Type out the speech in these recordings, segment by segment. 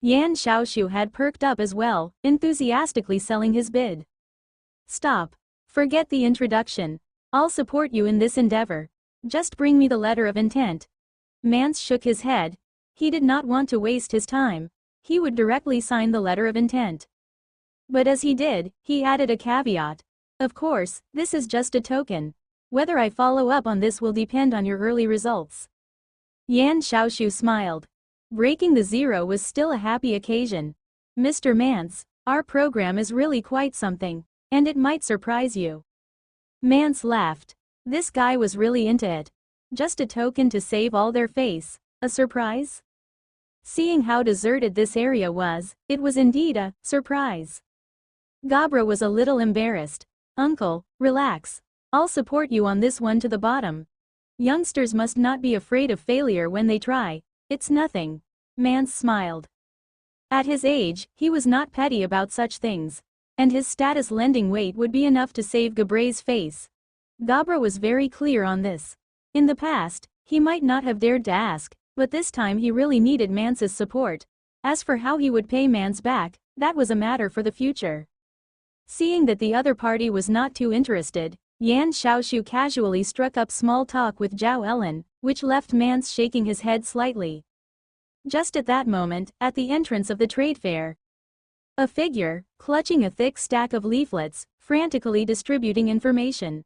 Yan Xiaoshu had perked up as well, enthusiastically selling his bid. Stop. Forget the introduction. I'll support you in this endeavor. Just bring me the letter of intent. Mance shook his head. He did not want to waste his time. He would directly sign the letter of intent. But as he did, he added a caveat. Of course, this is just a token. Whether I follow up on this will depend on your early results. Yan Xiaoshu smiled. Breaking the zero was still a happy occasion. Mr. Mance, our program is really quite something, and it might surprise you. Mance laughed. This guy was really into it. Just a token to save all their face. A surprise? Seeing how deserted this area was, it was indeed a surprise. Gabra was a little embarrassed. Uncle, relax. I'll support you on this one to the bottom. Youngsters must not be afraid of failure when they try. It's nothing. Mance smiled. At his age, he was not petty about such things. And his status lending weight would be enough to save Gabray's face. Gabra was very clear on this. In the past, he might not have dared to ask, but this time he really needed Mance's support. As for how he would pay Mance back, that was a matter for the future. Seeing that the other party was not too interested, Yan Xiaoshu casually struck up small talk with Zhao Ellen, which left Mance shaking his head slightly. Just at that moment, at the entrance of the trade fair, a figure, clutching a thick stack of leaflets, frantically distributing information.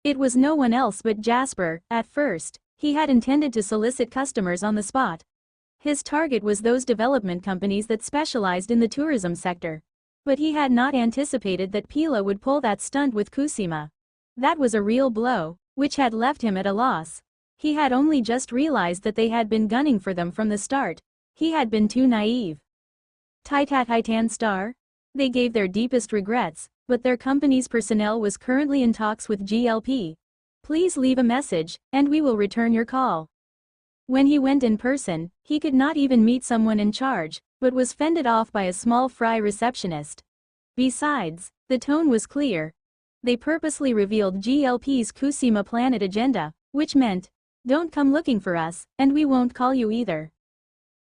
It was no one else but Jasper. At first, he had intended to solicit customers on the spot. His target was those development companies that specialized in the tourism sector. But he had not anticipated that Pila would pull that stunt with Kusima. That was a real blow, which had left him at a loss. He had only just realized that they had been gunning for them from the start. He had been too naive. Titan Star? They gave their deepest regrets, but their company's personnel was currently in talks with GLP. Please leave a message, and we will return your call. When he went in person, he could not even meet someone in charge, but was fended off by a small fry receptionist. Besides, the tone was clear. They purposely revealed GLP's Kusima Planet agenda, which meant, don't come looking for us, and we won't call you either.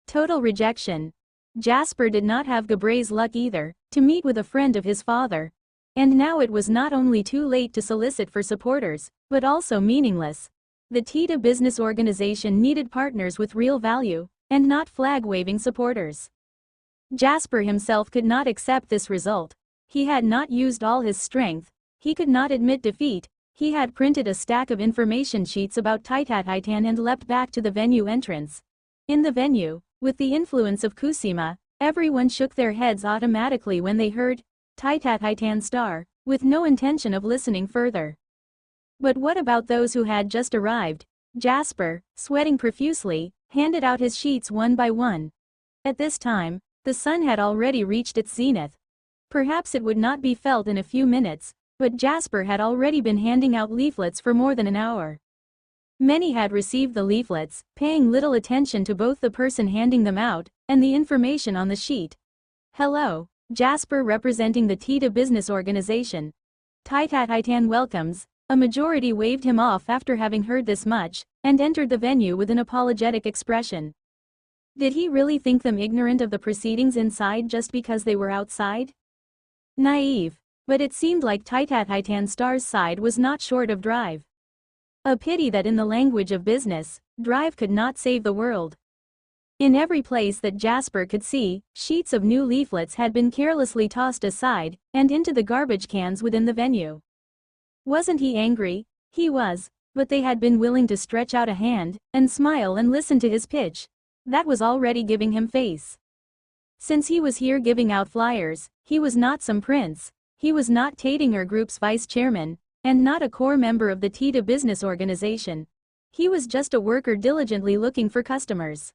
Total rejection. Jasper did not have Gabray's luck either, to meet with a friend of his father. And now it was not only too late to solicit for supporters, but also meaningless. The TITA business organization needed partners with real value, and not flag-waving supporters. Jasper himself could not accept this result. He had not used all his strength. He could not admit defeat. He had printed a stack of information sheets about Titan and leapt back to the venue entrance. In the venue, with the influence of Kusima, everyone shook their heads automatically when they heard Titan Star, with no intention of listening further. But what about those who had just arrived? Jasper, sweating profusely, handed out his sheets one by one. At this time, the sun had already reached its zenith. Perhaps it would not be felt in a few minutes, but Jasper had already been handing out leaflets for more than an hour. Many had received the leaflets, paying little attention to both the person handing them out and the information on the sheet. Hello, Jasper representing the TITA business organization. Titan welcomes. A majority waved him off after having heard this much, and entered the venue with an apologetic expression. Did he really think them ignorant of the proceedings inside just because they were outside? Naive. But it seemed like Titan Star's side was not short of drive. A pity that in the language of business, drive could not save the world. In every place that Jasper could see, sheets of new leaflets had been carelessly tossed aside and into the garbage cans within the venue. Wasn't he angry? He was, but they had been willing to stretch out a hand and smile and listen to his pitch. That was already giving him face. Since he was here giving out flyers, he was not some prince. He was not Tatinger Group's vice chairman, and not a core member of the TITA business organization. He was just a worker diligently looking for customers.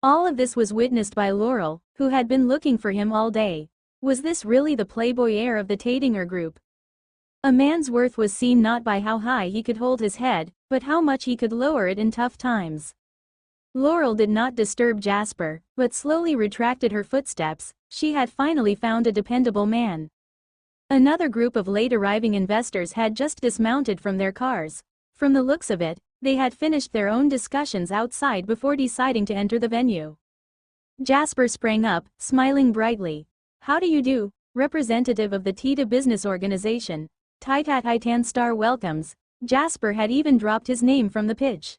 All of this was witnessed by Laurel, who had been looking for him all day. Was this really the playboy heir of the Tatinger Group? A man's worth was seen not by how high he could hold his head, but how much he could lower it in tough times. Laurel did not disturb Jasper, but slowly retracted her footsteps. She had finally found a dependable man. Another group of late-arriving investors had just dismounted from their cars. From the looks of it, they had finished their own discussions outside before deciding to enter the venue. Jasper sprang up, smiling brightly. How do you do, representative of the TITA business organization? Titan Star welcomes. Jasper had even dropped his name from the pitch.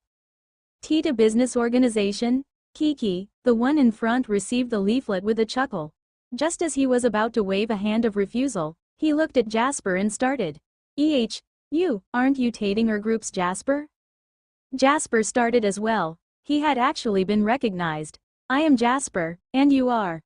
TITA business organization? Kiki, the one in front, received the leaflet with a chuckle. Just as he was about to wave a hand of refusal, he looked at Jasper and started. You, aren't you tating our group's Jasper? Jasper started as well. He had actually been recognized. I am Jasper, and you are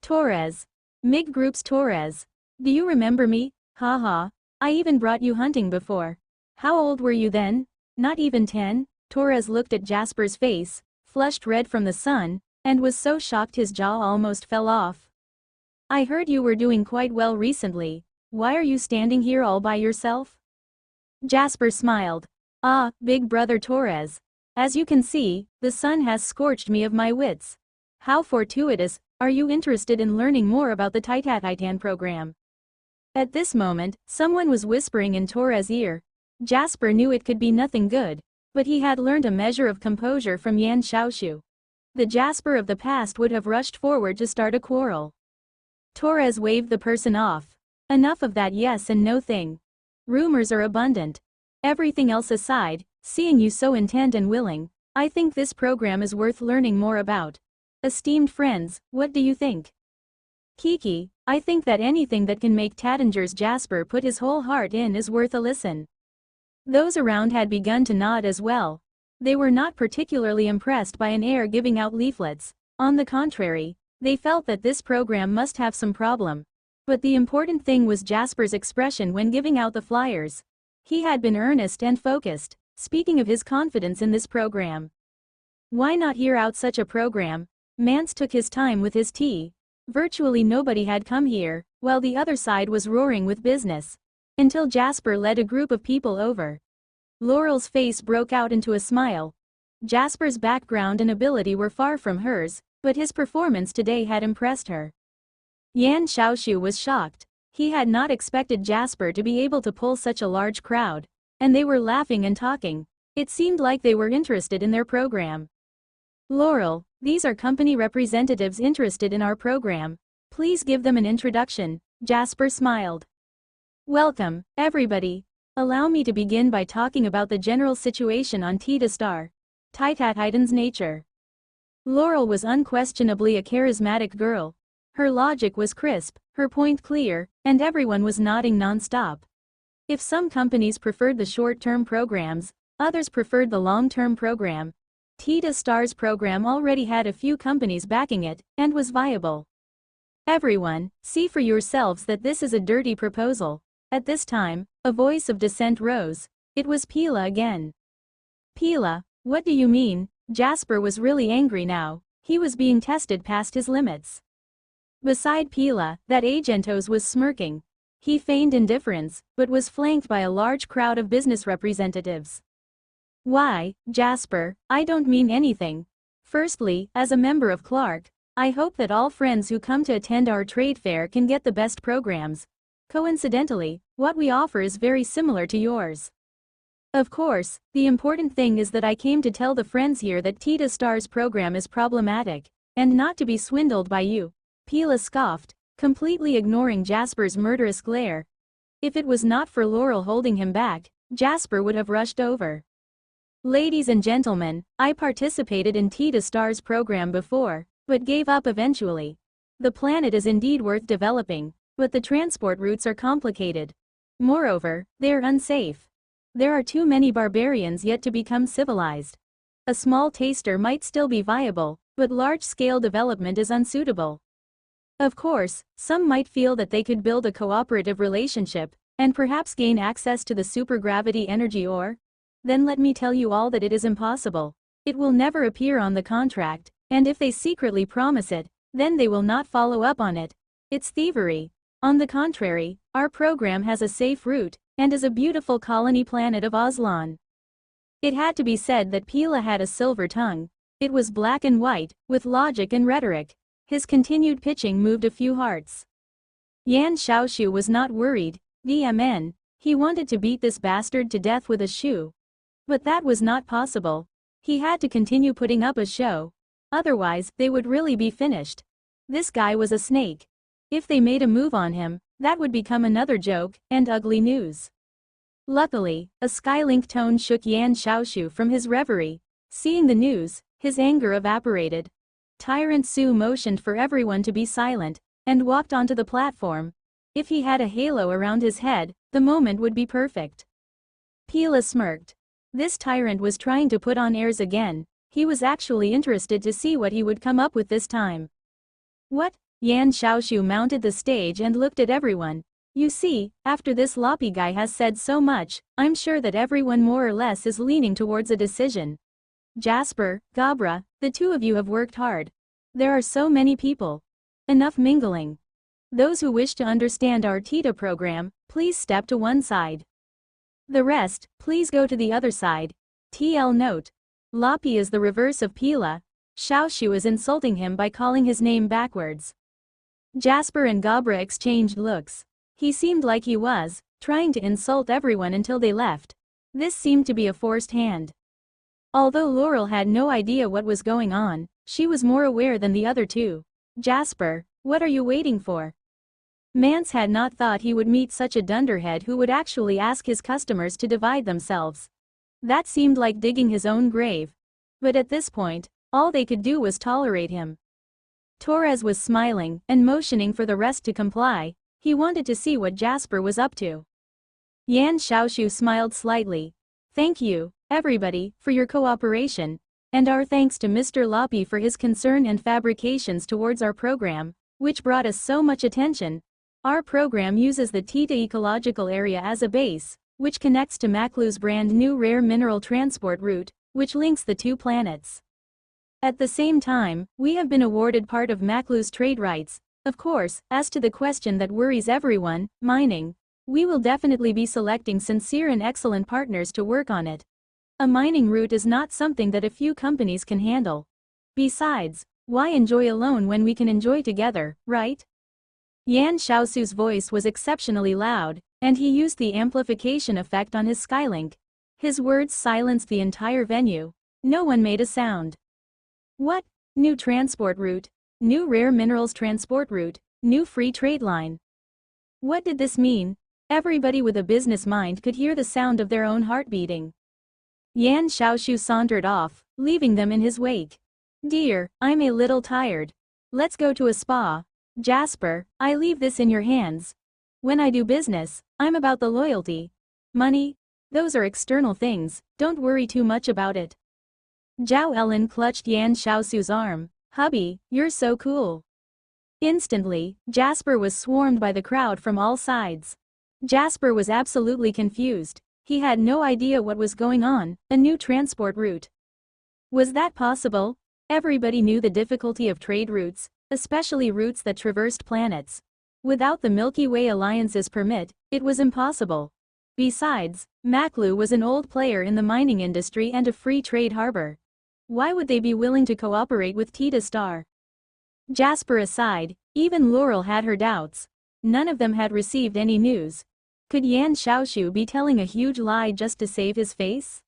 Torres. MIG Group's Torres. Do you remember me? Haha. I even brought you hunting before. How old were you then? Not even 10? Torres looked at Jasper's face, flushed red from the sun, and was so shocked his jaw almost fell off. I heard you were doing quite well recently. Why are you standing here all by yourself? Jasper smiled. Ah, big brother Torres. As you can see, the sun has scorched me of my wits. How fortuitous. Are you interested in learning more about the Titan program? At this moment, someone was whispering in Torres' ear. Jasper knew it could be nothing good, but he had learned a measure of composure from Yan Xiaoshu. The Jasper of the past would have rushed forward to start a quarrel. Torres waved the person off. Enough of that yes and no thing. Rumors are abundant. Everything else aside, seeing you so intent and willing, I think this program is worth learning more about. Esteemed friends, what do you think? Kiki, I think that anything that can make Tattinger's Jasper put his whole heart in is worth a listen. Those around had begun to nod as well. They were not particularly impressed by an heir giving out leaflets. On the contrary, they felt that this program must have some problem. But the important thing was Jasper's expression when giving out the flyers. He had been earnest and focused, speaking of his confidence in this program. Why not hear out such a program? Mance took his time with his tea. Virtually nobody had come here, while the other side was roaring with business. Until Jasper led a group of people over. Laurel's face broke out into a smile. Jasper's background and ability were far from hers, but his performance today had impressed her. Yan Xiaoshu was shocked. He had not expected Jasper to be able to pull such a large crowd, and they were laughing and talking. It seemed like they were interested in their program. Laurel, these are company representatives interested in our program. Please give them an introduction. Jasper smiled. Welcome, everybody. Allow me to begin by talking about the general situation on TITA Star. Titan's nature. Laurel was unquestionably a charismatic girl. Her logic was crisp, her point clear, and everyone was nodding non-stop. If some companies preferred the short-term programs, others preferred the long-term program. TITA Star's program already had a few companies backing it, and was viable. Everyone, see for yourselves that this is a dirty proposal. At this time, a voice of dissent rose. It was Pila again. Pila, what do you mean? Jasper was really angry now. He was being tested past his limits. Beside Pila, that Agentos was smirking. He feigned indifference, but was flanked by a large crowd of business representatives. Why, Jasper, I don't mean anything. Firstly, as a member of Clark, I hope that all friends who come to attend our trade fair can get the best programs. Coincidentally, what we offer is very similar to yours. Of course, the important thing is that I came to tell the friends here that TITA Star's program is problematic, and not to be swindled by you. Pila scoffed, completely ignoring Jasper's murderous glare. If it was not for Laurel holding him back, Jasper would have rushed over. Ladies and gentlemen, I participated in TITA Star's program before, but gave up eventually. The planet is indeed worth developing, but the transport routes are complicated. Moreover, they are unsafe. There are too many barbarians yet to become civilized. A small taster might still be viable, but large-scale development is unsuitable. Of course, some might feel that they could build a cooperative relationship, and perhaps gain access to the supergravity energy ore. Then let me tell you all that it is impossible. It will never appear on the contract, and if they secretly promise it, then they will not follow up on it. It's thievery. On the contrary, our program has a safe route, and is a beautiful colony planet of Oslan. It had to be said that Pila had a silver tongue. It was black and white, with logic and rhetoric. His continued pitching moved a few hearts. Yan Xiaoshu was not worried. DMN, he wanted to beat this bastard to death with a shoe. But that was not possible. He had to continue putting up a show. Otherwise, they would really be finished. This guy was a snake. If they made a move on him, that would become another joke and ugly news. Luckily, a Skylink tone shook Yan Xiaoshu from his reverie. Seeing the news, his anger evaporated. Tyrant Su motioned for everyone to be silent and walked onto the platform. If he had a halo around his head, the moment would be perfect. Pila smirked. This tyrant was trying to put on airs again. He was actually interested to see what he would come up with this time. What? Yan Xiaoshu mounted the stage and looked at everyone. You see, after this Loppy guy has said so much, I'm sure that everyone more or less is leaning towards a decision. Jasper, Gabra, the two of you have worked hard. There are so many people. Enough mingling. Those who wish to understand our TITA program, please step to one side. The rest, please go to the other side. TL note. Loppy is the reverse of Pila. Xiaoshu is insulting him by calling his name backwards. Jasper and Gabra exchanged looks. He seemed like he was trying to insult everyone until they left. This seemed to be a forced hand. Although Laurel had no idea what was going on, she was more aware than the other two. Jasper, what are you waiting for? Mance had not thought he would meet such a dunderhead who would actually ask his customers to divide themselves. That seemed like digging his own grave. But at this point, all they could do was tolerate him. Torres was smiling and motioning for the rest to comply. He wanted to see what Jasper was up to. Yan Xiaoshu smiled slightly. Thank you, everybody, for your cooperation, and our thanks to Mr. Loppy for his concern and fabrications towards our program, which brought us so much attention. Our program uses the TITA ecological area as a base, which connects to Maklu's brand new rare mineral transport route, which links the two planets. At the same time, we have been awarded part of Maklu's trade rights. Of course, as to the question that worries everyone, mining, we will definitely be selecting sincere and excellent partners to work on it. A mining route is not something that a few companies can handle. Besides, why enjoy alone when we can enjoy together, right? Yan Xiaoshu's voice was exceptionally loud, and he used the amplification effect on his Skylink. His words silenced the entire venue. No one made a sound. What? New transport route? New rare minerals transport route? New free trade line? What did this mean? Everybody with a business mind could hear the sound of their own heart beating. Yan Xiaoshu sauntered off, leaving them in his wake. Dear, I'm a little tired. Let's go to a spa. Jasper, I leave this in your hands. When I do business, I'm about the loyalty. Money? Those are external things, don't worry too much about it. Zhao Ellen clutched Yan Xiaoshu's arm. Hubby, you're so cool. Instantly, Jasper was swarmed by the crowd from all sides. Jasper was absolutely confused. He had no idea what was going on. A new transport route. Was that possible? Everybody knew the difficulty of trade routes, especially routes that traversed planets. Without the Milky Way Alliance's permit, it was impossible. Besides, Maklu was an old player in the mining industry and a free trade harbor. Why would they be willing to cooperate with TITA Star? Jasper aside, even Laurel had her doubts. None of them had received any news. Could Yan Xiaoshu be telling a huge lie just to save his face?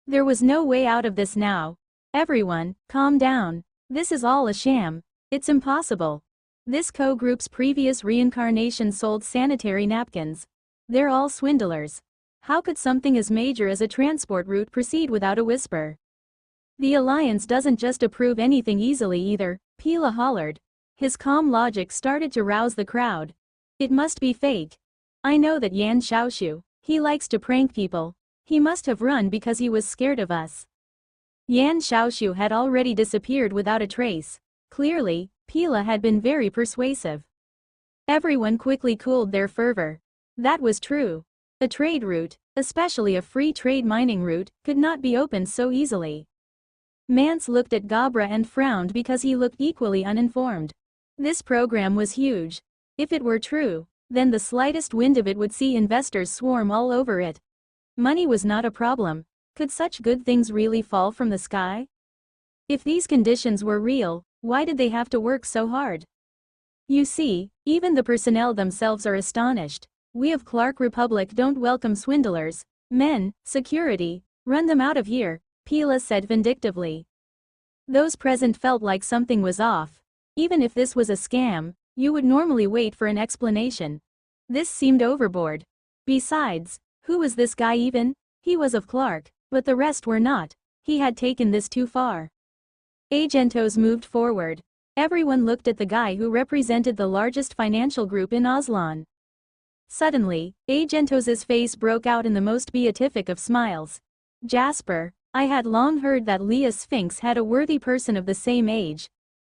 There was no way out of this now. Everyone, calm down. This is all a sham. It's impossible. This co-group's previous reincarnation sold sanitary napkins. They're all swindlers. How could something as major as a transport route proceed without a whisper? The Alliance doesn't just approve anything easily either, Pila hollered. His calm logic started to rouse the crowd. It must be fake. I know that Yan Xiaoshu, he likes to prank people. He must have run because he was scared of us. Yan Xiaoshu had already disappeared without a trace. Clearly, Pila had been very persuasive. Everyone quickly cooled their fervor. That was true. A trade route, especially a free trade mining route, could not be opened so easily. Mance looked at Gabra and frowned because he looked equally uninformed. This program was huge. If it were true, then the slightest wind of it would see investors swarm all over it. Money was not a problem. Could such good things really fall from the sky? If these conditions were real, why did they have to work so hard? You see, even the personnel themselves are astonished. We of Clark Republic don't welcome swindlers. Men, security, run them out of here, Pila said vindictively. Those present felt like something was off. Even if this was a scam, you would normally wait for an explanation. This seemed overboard. Besides, who was this guy even? He was of Clark, but the rest were not. He had taken this too far. Agentos moved forward. Everyone looked at the guy who represented the largest financial group in Aslan. Suddenly, Agentos's face broke out in the most beatific of smiles. Jasper, I had long heard that Leah Sphinx had a worthy person of the same age.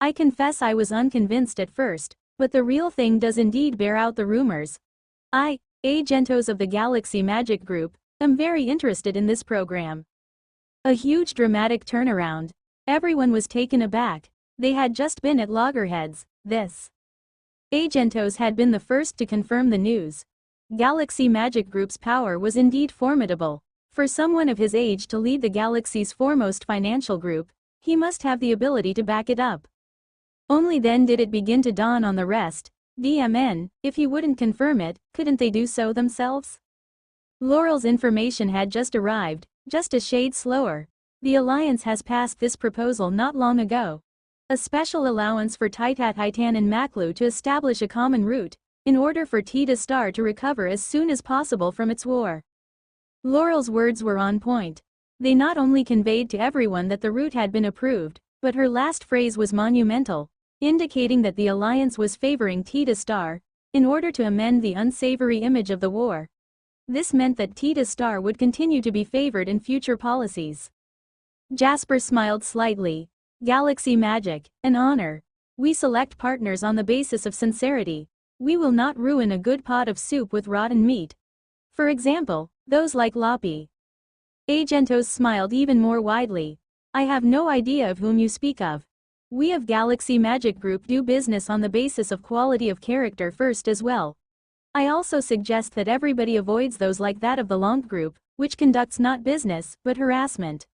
I confess I was unconvinced at first, but the real thing does indeed bear out the rumors. I, Agentos of the Galaxy Magic Group, am very interested in this program. A huge dramatic turnaround. Everyone was taken aback. They had just been at loggerheads. This Agentos had been the first to confirm the news. Galaxy Magic Group's power was indeed formidable. For someone of his age to lead the galaxy's foremost financial group, he must have the ability to back it up. Only then did it begin to dawn on the rest. DMN, if he wouldn't confirm it, couldn't they do so themselves? Laurel's information had just arrived, just a shade slower. The Alliance has passed this proposal not long ago. A special allowance for Titan and Maklu to establish a common route, in order for Tita Star to recover as soon as possible from its war. Laurel's words were on point. They not only conveyed to everyone that the route had been approved, but her last phrase was monumental, indicating that the Alliance was favoring Tita Star, in order to amend the unsavory image of the war. This meant that Tita Star would continue to be favored in future policies. Jasper smiled slightly. Galaxy Magic, an honor. We select partners on the basis of sincerity. We will not ruin a good pot of soup with rotten meat. For example, those like Loppy. Agentos smiled even more widely. I have no idea of whom you speak of. We of Galaxy Magic Group do business on the basis of quality of character first as well. I also suggest that everybody avoids those like that of the Long Group, which conducts not business, but harassment.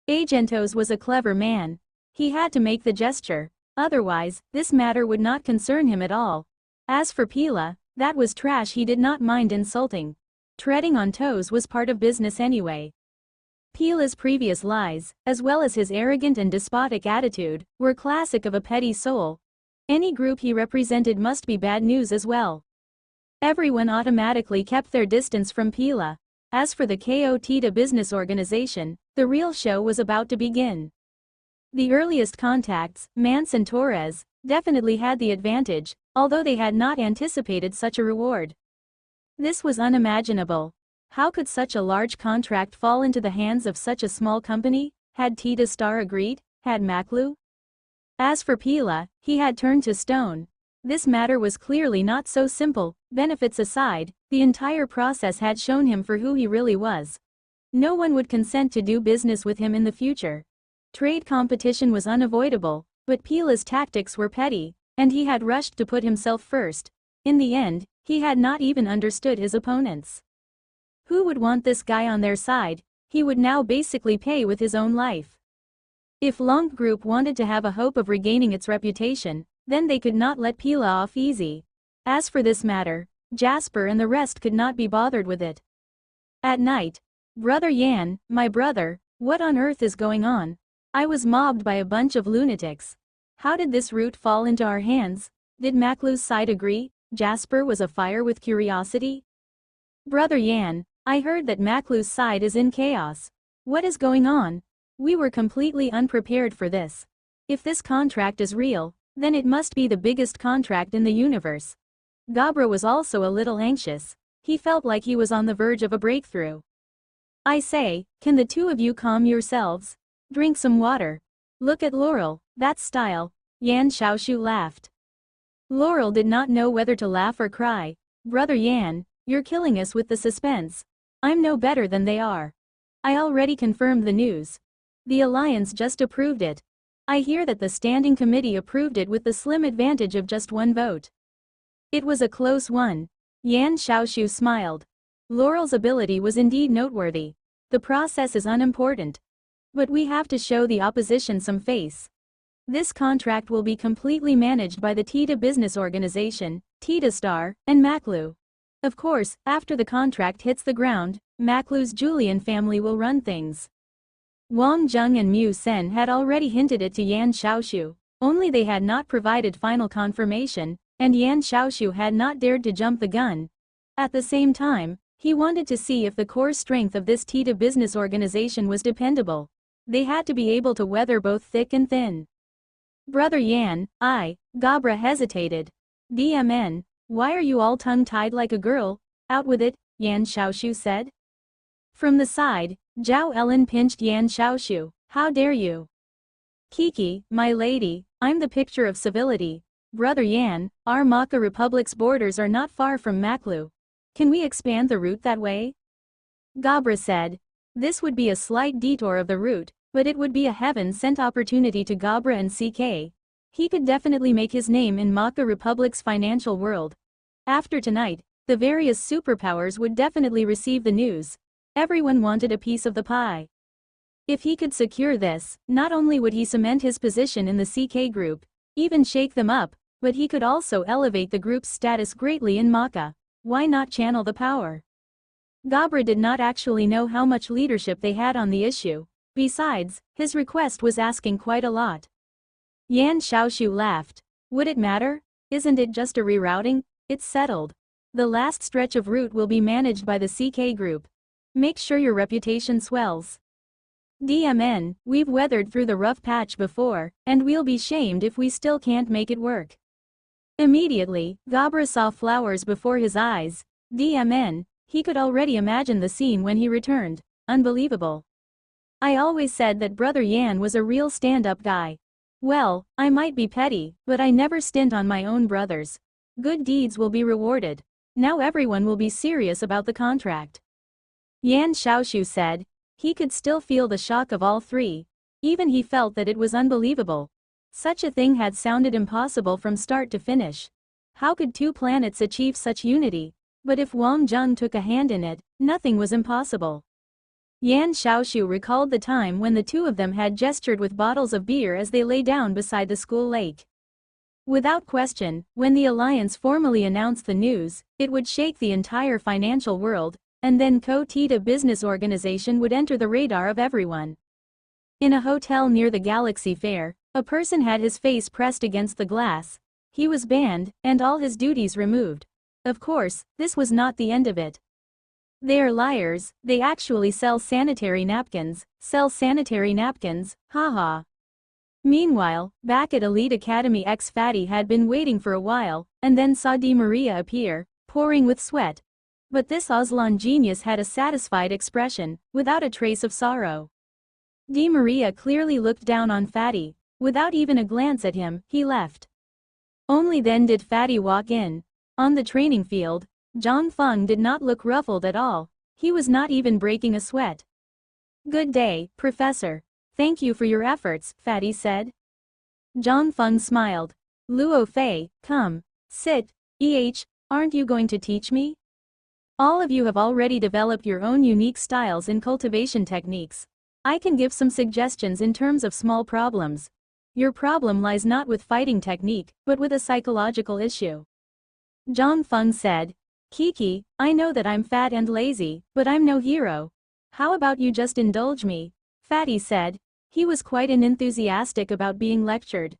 Agentos was a clever man. He had to make the gesture, otherwise, this matter would not concern him at all. As for Pila, that was trash he did not mind insulting. Treading on toes was part of business anyway. Pila's previous lies, as well as his arrogant and despotic attitude, were classic of a petty soul. Any group he represented must be bad news as well. Everyone automatically kept their distance from Pila. As for the Tita business organization, the real show was about to begin. The earliest contacts, Mance and Torres, definitely had the advantage, although they had not anticipated such a reward. This was unimaginable. How could such a large contract fall into the hands of such a small company? Had Tita Star agreed? Had Maklu? As for Pila, he had turned to stone. This matter was clearly not so simple. Benefits aside, the entire process had shown him for who he really was. No one would consent to do business with him in the future. Trade competition was unavoidable, but Pila's tactics were petty, and he had rushed to put himself first. In the end, he had not even understood his opponents. Who would want this guy on their side? He would now basically pay with his own life. If Long Group wanted to have a hope of regaining its reputation, then they could not let Pila off easy. As for this matter, Jasper and the rest could not be bothered with it. At night, Brother Yan, my brother, what on earth is going on? I was mobbed by a bunch of lunatics. How did this route fall into our hands? Did Maklu's side agree? Jasper was afire with curiosity. Brother Yan, I heard that Maklu's side is in chaos. What is going on? We were completely unprepared for this. If this contract is real, then it must be the biggest contract in the universe. Gabra was also a little anxious. He felt like he was on the verge of a breakthrough. I say, can the two of you calm yourselves? Drink some water. Look at Laurel, that style. Yan Xiaoshu laughed. Laurel did not know whether to laugh or cry. Brother Yan, you're killing us with the suspense. I'm no better than they are. I already confirmed the news. The Alliance just approved it. I hear that the Standing Committee approved it with the slim advantage of just one vote. It was a close one. Yan Xiaoshu smiled. Laurel's ability was indeed noteworthy. The process is unimportant. But we have to show the opposition some face. This contract will be completely managed by the Tita Business Organization, Tita Star, and Maklu. Of course, after the contract hits the ground, Maklu's Julian family will run things. Wang Zheng and Mu Sen had already hinted it to Yan Xiaoshu, only they had not provided final confirmation, and Yan Xiaoshu had not dared to jump the gun. At the same time, he wanted to see if the core strength of this Tita business organization was dependable. They had to be able to weather both thick and thin. Brother Yan, Gabra hesitated. DMN, why are you all tongue-tied like a girl? Out with it, Yan Xiaoshu said. From the side, Zhao Ellen pinched Yan Xiaoshu. How dare you? Kiki, my lady, I'm the picture of civility. Brother Yan, our Maka Republic's borders are not far from Maklu. Can we expand the route that way? Gabra said. This would be a slight detour of the route, but it would be a heaven-sent opportunity to Gabra and CK. He could definitely make his name in Maka Republic's financial world. After tonight, the various superpowers would definitely receive the news. Everyone wanted a piece of the pie. If he could secure this, not only would he cement his position in the CK group, even shake them up, but he could also elevate the group's status greatly in Maka. Why not channel the power? Gabra did not actually know how much leadership they had on the issue. Besides, his request was asking quite a lot. Yan Xiaoshu laughed. Would it matter? Isn't it just a rerouting? It's settled. The last stretch of route will be managed by the CK group. Make sure your reputation swells. DMN, we've weathered through the rough patch before, and we'll be shamed if we still can't make it work. Immediately, Gabra saw flowers before his eyes. DMN, he could already imagine the scene when he returned. Unbelievable. I always said that Brother Yan was a real stand-up guy. Well, I might be petty, but I never stint on my own brothers. Good deeds will be rewarded. Now everyone will be serious about the contract. Yan Xiaoshu said. He could still feel the shock of all three. Even he felt that it was unbelievable. Such a thing had sounded impossible from start to finish. How could two planets achieve such unity? But if Wang Zheng took a hand in it, nothing was impossible. Yan Xiaoshu recalled the time when the two of them had gestured with bottles of beer as they lay down beside the school lake. Without question, when the alliance formally announced the news, it would shake the entire financial world, and then Tita business organization would enter the radar of everyone. In a hotel near the Galaxy Fair, a person had his face pressed against the glass. He was banned, and all his duties removed. Of course, this was not the end of it. They are liars, they actually sell sanitary napkins, haha. Meanwhile, back at Elite Academy Fatty had been waiting for a while, and then saw Di Maria appear, pouring with sweat. But this Aslan genius had a satisfied expression, without a trace of sorrow. Di Maria clearly looked down on Fatty. Without even a glance at him, he left. Only then did Fatty walk in. On the training field, Zhang Feng did not look ruffled at all. He was not even breaking a sweat. Good day, Professor. Thank you for your efforts, Fatty said. Zhang Feng smiled. Luo Fei, come. Sit. Aren't you going to teach me? All of you have already developed your own unique styles in cultivation techniques. I can give some suggestions in terms of small problems. Your problem lies not with fighting technique, but with a psychological issue. Zhang Feng said. Kiki, I know that I'm fat and lazy, but I'm no hero. How about you just indulge me? Fatty said. He was quite enthusiastic about being lectured.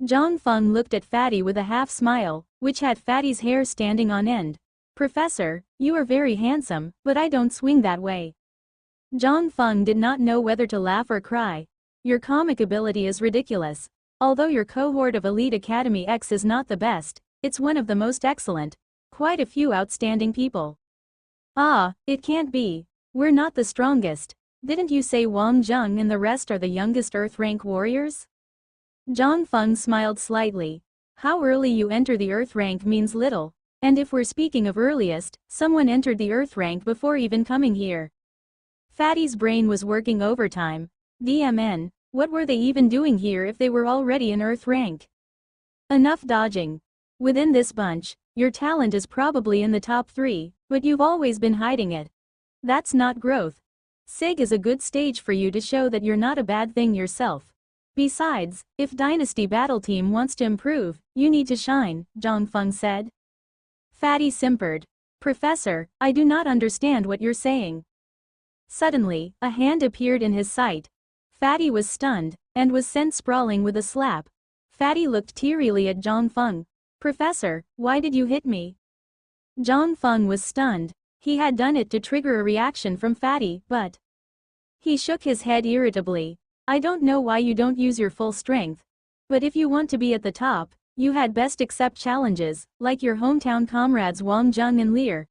Zhang Feng looked at Fatty with a half smile, which had Fatty's hair standing on end. Professor, you are very handsome, but I don't swing that way. Zhang Feng did not know whether to laugh or cry. Your comic ability is ridiculous. Although your cohort of Elite Academy X is not the best, it's one of the most excellent. Quite a few outstanding people. Ah, it can't be. We're not the strongest. Didn't you say Wang Zheng and the rest are the youngest Earth rank warriors? Zhang Feng smiled slightly. How early you enter the Earth rank means little. And if we're speaking of earliest, someone entered the Earth rank before even coming here. Fatty's brain was working overtime. DMN, what were they even doing here if they were already in Earth rank? Enough dodging. Within this bunch, your talent is probably in the top 3, but you've always been hiding it. That's not growth. SIG is a good stage for you to show that you're not a bad thing yourself. Besides, if Dynasty Battle Team wants to improve, you need to shine, Zhang Feng said. Fatty simpered. Professor, I do not understand what you're saying. Suddenly, a hand appeared in his sight. Fatty was stunned, and was sent sprawling with a slap. Fatty looked tearily at Zhang Feng. "Professor, why did you hit me?" Zhang Feng was stunned. He had done it to trigger a reaction from Fatty, but he shook his head irritably. "I don't know why you don't use your full strength. But if you want to be at the top, you had best accept challenges, like your hometown comrades Wang Zheng and Lear.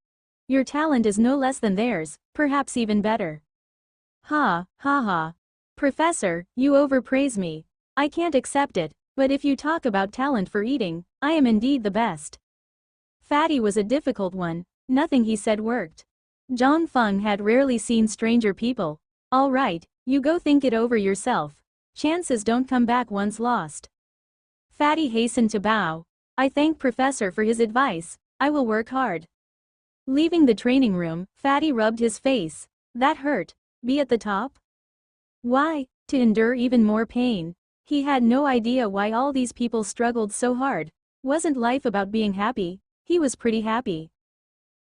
Your talent is no less than theirs, perhaps even better." "Ha, ha ha. Professor, you overpraise me. I can't accept it, but if you talk about talent for eating, I am indeed the best." Fatty was a difficult one. Nothing he said worked. Zhang Feng had rarely seen stranger people. "All right, you go think it over yourself. Chances don't come back once lost." Fatty hastened to bow. "I thank Professor for his advice. I will work hard." Leaving the training room, Fatty rubbed his face. That hurt. Be at the top? Why? To endure even more pain. He had no idea why all these people struggled so hard. Wasn't life about being happy? He was pretty happy.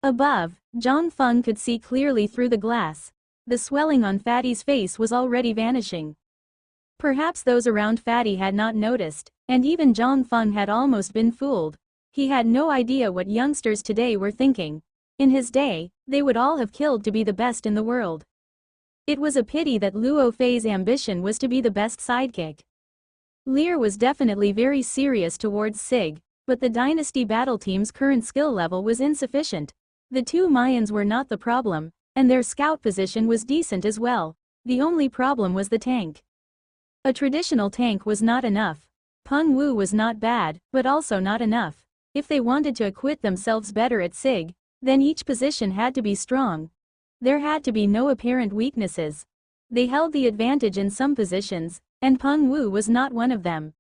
Above, Zhang Feng could see clearly through the glass. The swelling on Fatty's face was already vanishing. Perhaps those around Fatty had not noticed, and even Zhang Feng had almost been fooled. He had no idea what youngsters today were thinking. In his day, they would all have killed to be the best in the world. It was a pity that Luo Fei's ambition was to be the best sidekick. Lear was definitely very serious towards Sig, but the Dynasty battle team's current skill level was insufficient. The two Mayans were not the problem, and their scout position was decent as well. The only problem was the tank. A traditional tank was not enough. Peng Wu was not bad, but also not enough. If they wanted to acquit themselves better at Sig, then each position had to be strong. There had to be no apparent weaknesses. They held the advantage in some positions, and Peng Wu was not one of them.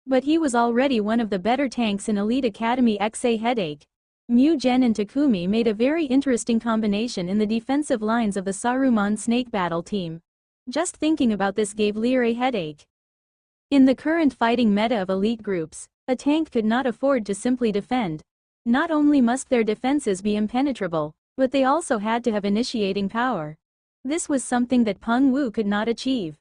But he was already one of the better tanks in Elite Academy XA Headache. Mu Gen and Takumi made a very interesting combination in the defensive lines of the Saruman Snake Battle team. Just thinking about this gave Lear a headache. In the current fighting meta of elite groups, a tank could not afford to simply defend. Not only must their defenses be impenetrable, but they also had to have initiating power. This was something that Peng Wu could not achieve.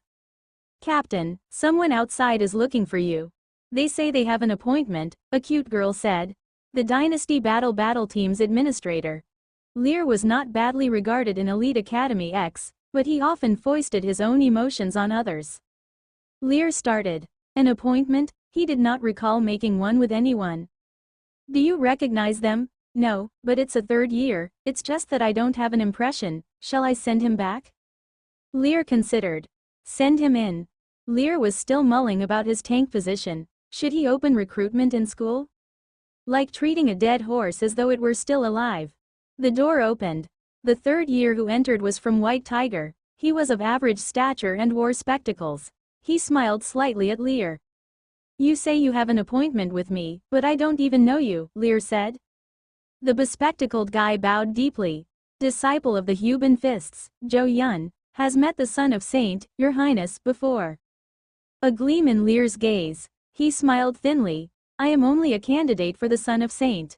"Captain, someone outside is looking for you. They say they have an appointment," a cute girl said. The Dynasty battle team's administrator. Lear was not badly regarded in Elite Academy X, but he often foisted his own emotions on others. Lear started. An appointment? He did not recall making one with anyone. "Do you recognize them?" "No, but it's a third year, it's just that I don't have an impression. Shall I send him back?" Lear considered. Send him in. Lear was still mulling about his tank position. Should he open recruitment in school? Like treating a dead horse as though it were still alive. The door opened. The third year who entered was from White Tiger. He was of average stature and wore spectacles. He smiled slightly at Lear. "You say you have an appointment with me, but I don't even know you," Lear said. The bespectacled guy bowed deeply. "Disciple of the Huban Fists, Zhou Yun, has met the son of Saint, Your Highness, before." A gleam in Lear's gaze. He smiled thinly. "I am only a candidate for the son of Saint."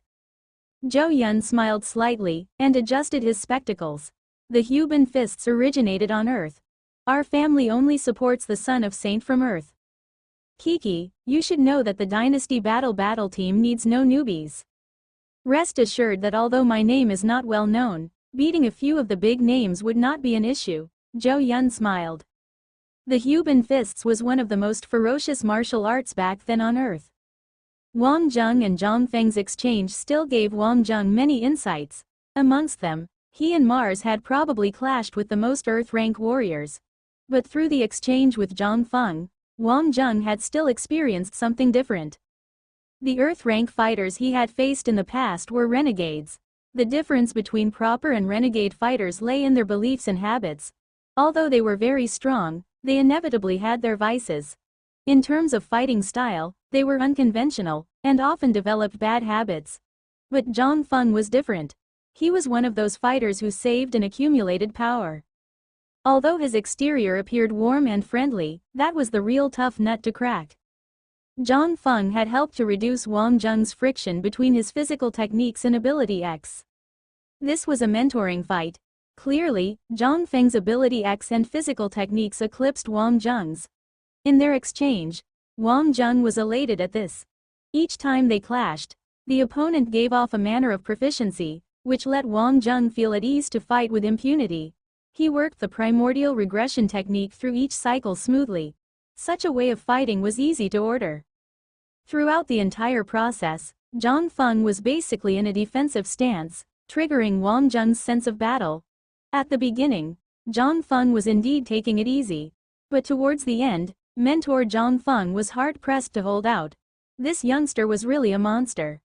Zhou Yun smiled slightly, and adjusted his spectacles. "The Huban Fists originated on Earth. Our family only supports the son of Saint from Earth. Kiki, you should know that the Dynasty battle team needs no newbies. Rest assured that although my name is not well known, beating a few of the big names would not be an issue." Zhou Yun smiled. The Huban Fists was one of the most ferocious martial arts back then on Earth. Wang Zheng and Zhang Feng's exchange still gave Wang Zheng many insights. Amongst them, he and Mars had probably clashed with the most Earth-rank warriors. But through the exchange with Zhang Feng, Wang Zheng had still experienced something different. The Earth-rank fighters he had faced in the past were renegades. The difference between proper and renegade fighters lay in their beliefs and habits. Although they were very strong, they inevitably had their vices. In terms of fighting style, they were unconventional, and often developed bad habits. But Zhang Feng was different. He was one of those fighters who saved and accumulated power. Although his exterior appeared warm and friendly, that was the real tough nut to crack. Zhang Feng had helped to reduce Wang Zheng's friction between his physical techniques and ability X. This was a mentoring fight. Clearly, Zhang Feng's ability X and physical techniques eclipsed Wang Zheng's. In their exchange, Wang Zheng was elated at this. Each time they clashed, the opponent gave off a manner of proficiency, which let Wang Zheng feel at ease to fight with impunity. He worked the primordial regression technique through each cycle smoothly. Such a way of fighting was easy to order. Throughout the entire process, Zhang Feng was basically in a defensive stance, triggering Wang Zheng's sense of battle. At the beginning, Zhang Feng was indeed taking it easy. But towards the end, mentor Zhang Feng was hard-pressed to hold out. This youngster was really a monster.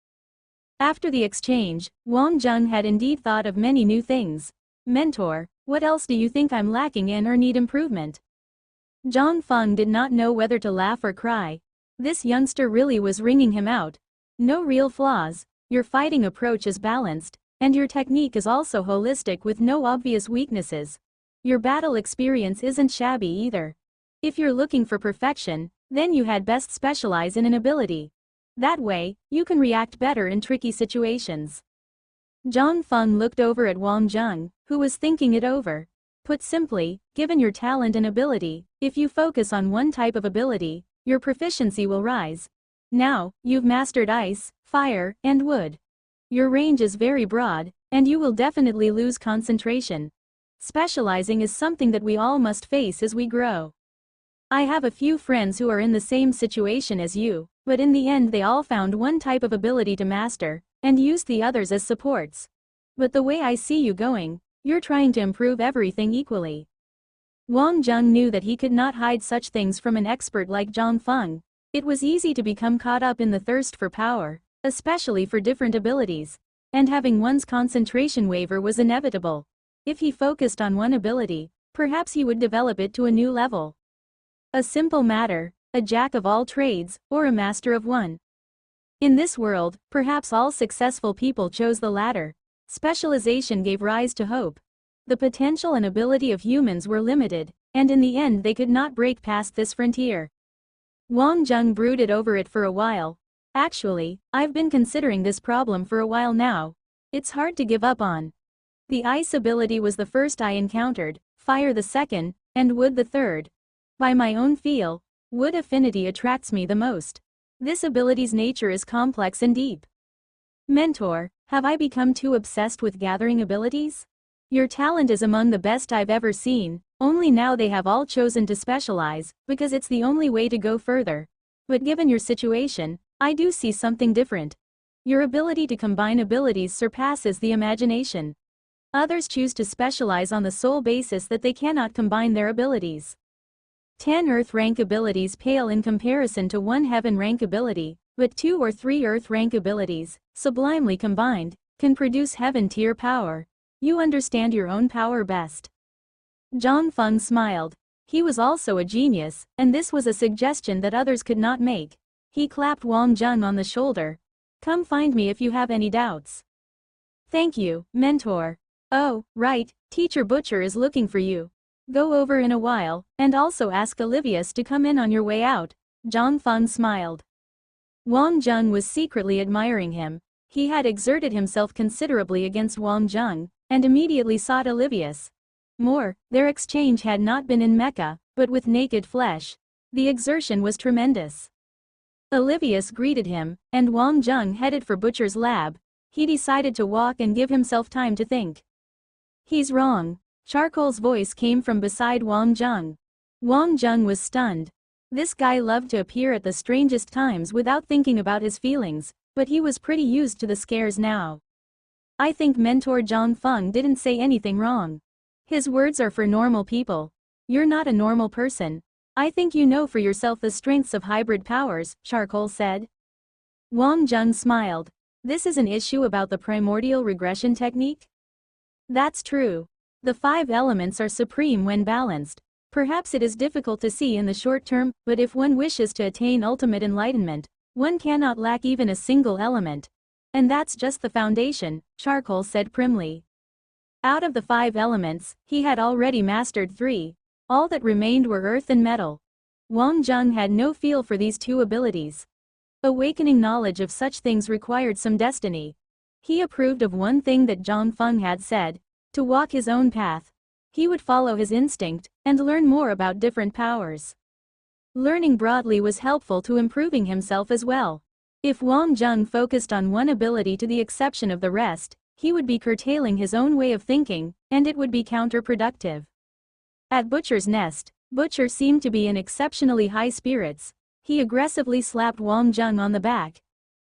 After the exchange, Wang Zheng had indeed thought of many new things. Mentor, what else do you think I'm lacking in or need improvement? Zhang Feng did not know whether to laugh or cry. This youngster really was ringing him out. No real flaws, your fighting approach is balanced, and your technique is also holistic with no obvious weaknesses. Your battle experience isn't shabby either. If you're looking for perfection, then you had best specialize in an ability. That way, you can react better in tricky situations. Zhang Feng looked over at Wang Zheng, who was thinking it over. Put simply, given your talent and ability, if you focus on one type of ability, your proficiency will rise. Now, you've mastered ice, fire, and wood. Your range is very broad, and you will definitely lose concentration. Specializing is something that we all must face as we grow. I have a few friends who are in the same situation as you, but in the end they all found one type of ability to master, and used the others as supports. But the way I see you going, you're trying to improve everything equally. Wang Zheng knew that he could not hide such things from an expert like Zhang Feng. It was easy to become caught up in the thirst for power, especially for different abilities, and having one's concentration waver was inevitable. If he focused on one ability, perhaps he would develop it to a new level. A simple matter, a jack of all trades, or a master of one. In this world, perhaps all successful people chose the latter. Specialization gave rise to hope. The potential and ability of humans were limited, and in the end they could not break past this frontier. Wang Zheng brooded over it for a while. Actually, I've been considering this problem for a while now. It's hard to give up on. The ice ability was the first I encountered, fire the second, and wood the third. By my own feel, wood affinity attracts me the most. This ability's nature is complex and deep. Mentor, have I become too obsessed with gathering abilities? Your talent is among the best I've ever seen, only now they have all chosen to specialize, because it's the only way to go further. But given your situation, I do see something different. Your ability to combine abilities surpasses the imagination. Others choose to specialize on the sole basis that they cannot combine their abilities. 10 Earth rank abilities pale in comparison to 1 Heaven rank ability, but 2 or 3 Earth rank abilities, sublimely combined, can produce Heaven tier power. You understand your own power best. Zhang Feng smiled. He was also a genius, and this was a suggestion that others could not make. He clapped Wang Zheng on the shoulder. Come find me if you have any doubts. Thank you, mentor. Oh, right, Teacher Butcher is looking for you. Go over in a while, and also ask Olivius to come in on your way out. Zhang Feng smiled. Wang Zheng was secretly admiring him. He had exerted himself considerably against Wang Zheng, and immediately sought Olivius. More, their exchange had not been in Mecca, but with naked flesh. The exertion was tremendous. Olivius greeted him, and Wang Zheng headed for Butcher's lab. He decided to walk and give himself time to think. He's wrong. Charcoal's voice came from beside Wang Zheng. Wang Zheng was stunned. This guy loved to appear at the strangest times without thinking about his feelings, but he was pretty used to the scares now. I think Mentor Zhang Feng didn't say anything wrong. His words are for normal people. You're not a normal person. I think you know for yourself the strengths of hybrid powers, Charcoal said. Wang Zheng smiled. This is an issue about the primordial regression technique? That's true. The 5 elements are supreme when balanced. Perhaps it is difficult to see in the short term, but if one wishes to attain ultimate enlightenment, one cannot lack even a single element. And that's just the foundation, Charcoal said primly. Out of the 5 elements, he had already mastered 3. All that remained were earth and metal. Wang Zheng had no feel for these 2 abilities. Awakening knowledge of such things required some destiny. He approved of one thing that Zhang Feng had said. to walk his own path. He would follow his instinct and learn more about different powers. Learning broadly was helpful to improving himself as well. If Wang Zheng focused on one ability to the exception of the rest, he would be curtailing his own way of thinking, and it would be counterproductive. At Butcher's Nest, Butcher seemed to be in exceptionally high spirits. He aggressively slapped Wang Zheng on the back.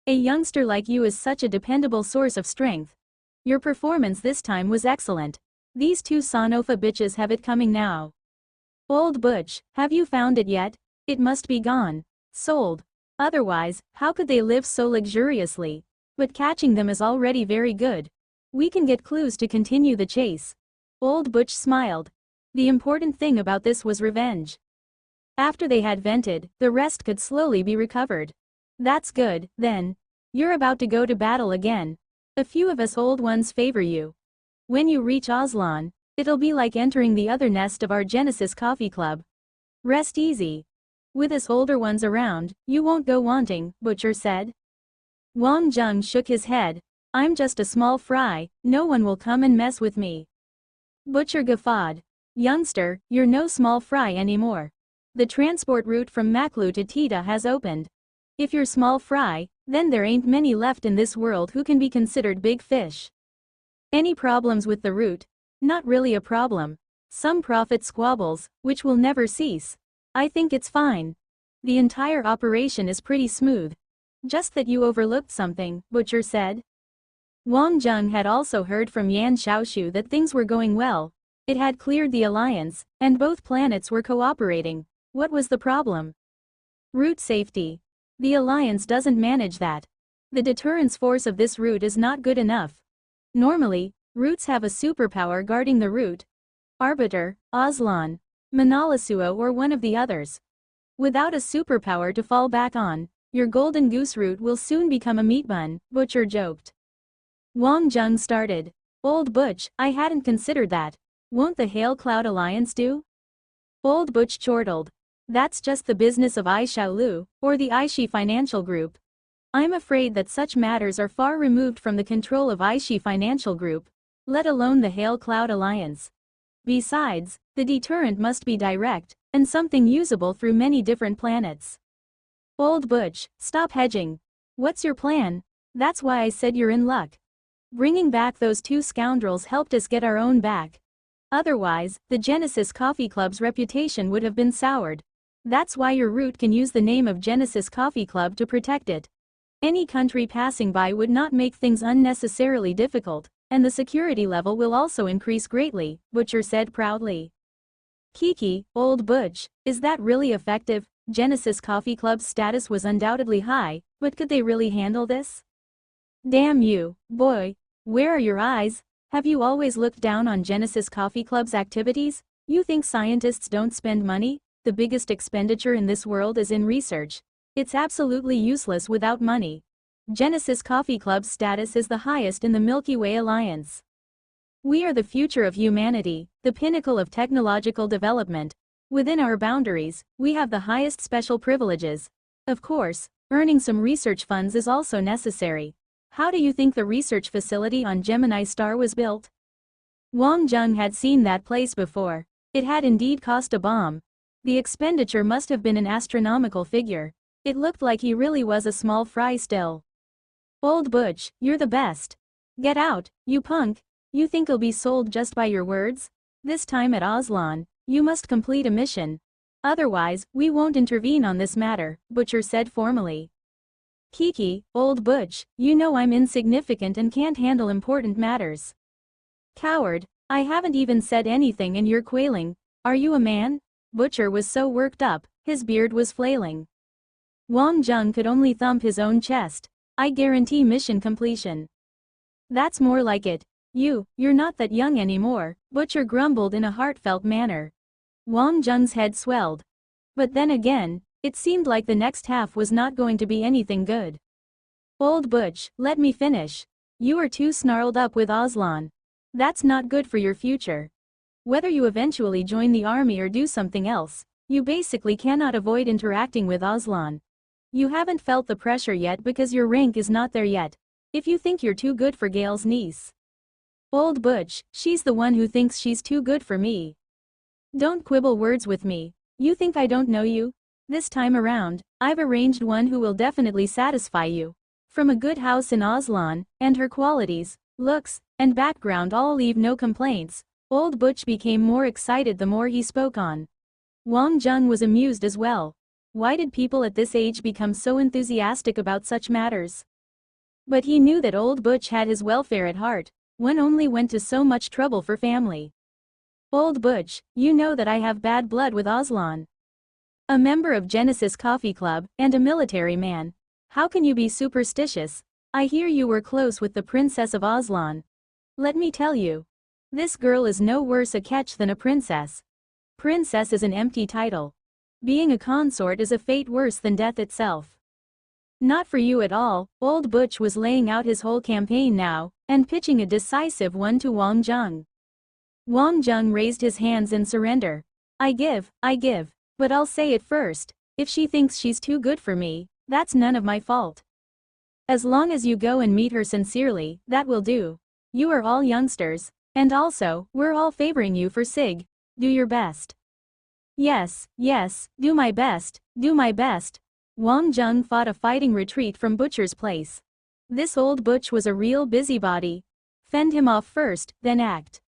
A youngster like you is such a dependable source of strength. Your performance this time was excellent. These two Sanofa bitches have it coming now. Old Butch, have you found it yet? It must be gone. Sold. Otherwise, how could they live so luxuriously? But catching them is already very good. We can get clues to continue the chase. Old Butch smiled. The important thing about this was revenge. After they had vented, the rest could slowly be recovered. That's good, then. You're about to go to battle again. A few of us old ones favor you. When you reach Aslan, it'll be like entering the other nest of our Genesis Coffee Club. Rest easy. With us older ones around, you won't go wanting, Butcher said. Wang Zheng shook his head. I'm just a small fry, no one will come and mess with me. Butcher guffawed. Youngster, you're no small fry anymore. The transport route from Maklu to Tita has opened. If you're small fry, then there ain't many left in this world who can be considered big fish. Any problems with the route? Not really a problem. Some profit squabbles, which will never cease. I think it's fine. The entire operation is pretty smooth. Just that you overlooked something, Butcher said. Wang Zheng had also heard from Yan Xiaoshu that things were going well. It had cleared the alliance, and both planets were cooperating. What was the problem? Route safety. The alliance doesn't manage that. The deterrence force of this route is not good enough. Normally, routes have a superpower guarding the route. Arbiter, Aslan, Manalasuo or one of the others. Without a superpower to fall back on, your golden goose route will soon become a meat bun, Butcher joked. Wang Zheng started. Old Butch, I hadn't considered that. Won't the Hail Cloud Alliance do? Old Butch chortled. That's just the business of Ai Xiaolu, or the Aishi Financial Group. I'm afraid that such matters are far removed from the control of Aishi Financial Group, let alone the Hail Cloud Alliance. Besides, the deterrent must be direct, and something usable through many different planets. Old Butch, stop hedging. What's your plan? That's why I said you're in luck. Bringing back those two scoundrels helped us get our own back. Otherwise, the Genesis Coffee Club's reputation would have been soured. That's why your route can use the name of Genesis Coffee Club to protect it. Any country passing by would not make things unnecessarily difficult, and the security level will also increase greatly, Butcher said proudly. Kiki, Old Butch, is that really effective? Genesis Coffee Club's status was undoubtedly high, but could they really handle this? Damn you, boy. Where are your eyes? Have you always looked down on Genesis Coffee Club's activities? You think scientists don't spend money? The biggest expenditure in this world is in research. It's absolutely useless without money. Genesis Coffee Club's status is the highest in the Milky Way Alliance. We are the future of humanity, the pinnacle of technological development. Within our boundaries, we have the highest special privileges. Of course, earning some research funds is also necessary. How do you think the research facility on Gemini Star was built? Wang Zheng had seen that place before. It had indeed cost a bomb. The expenditure must have been an astronomical figure. It looked like he really was a small fry still. Old Butch, you're the best. Get out, you punk. You think you'll be sold just by your words? This time at Aslan, you must complete a mission. Otherwise, we won't intervene on this matter, Butcher said formally. Kiki, Old Butch, you know I'm insignificant and can't handle important matters. Coward, I haven't even said anything and you're quailing. Are you a man? Butcher was so worked up, his beard was flailing. Wang Zheng could only thump his own chest. I guarantee mission completion. That's more like it. You're not that young anymore, Butcher grumbled in a heartfelt manner. Wang Zheng's head swelled. But then again, it seemed like the next half was not going to be anything good. Old Butch, let me finish. You are too snarled up with Aslan. That's not good for your future. Whether you eventually join the army or do something else, you basically cannot avoid interacting with Aslan. You haven't felt the pressure yet because your rank is not there yet. If you think you're too good for Gale's niece. Old Butch, she's the one who thinks she's too good for me. Don't quibble words with me. You think I don't know you? This time around, I've arranged one who will definitely satisfy you. From a good house in Aslan, and her qualities, looks, and background all leave no complaints. Old Butch became more excited the more he spoke on. Wang Jung was amused as well. Why did people at this age become so enthusiastic about such matters? But he knew that Old Butch had his welfare at heart. One only went to so much trouble for family. Old Butch, you know that I have bad blood with Aslan. A member of Genesis Coffee Club, and a military man. How can you be superstitious? I hear you were close with the Princess of Aslan. Let me tell you. This girl is no worse a catch than a princess. Princess is an empty title. Being a consort is a fate worse than death itself. Not for you at all. Old Butch was laying out his whole campaign now, and pitching a decisive one to Wang Jung. Wang Jung raised his hands in surrender. I give, but I'll say it first, if she thinks she's too good for me, that's none of my fault. As long as you go and meet her sincerely, that will do. You are all youngsters, and also, we're all favoring you for Sig. Do your best. Yes, do my best. Wang Jung fought a fighting retreat from Butcher's place. This old Butch was a real busybody. Fend him off first, then act.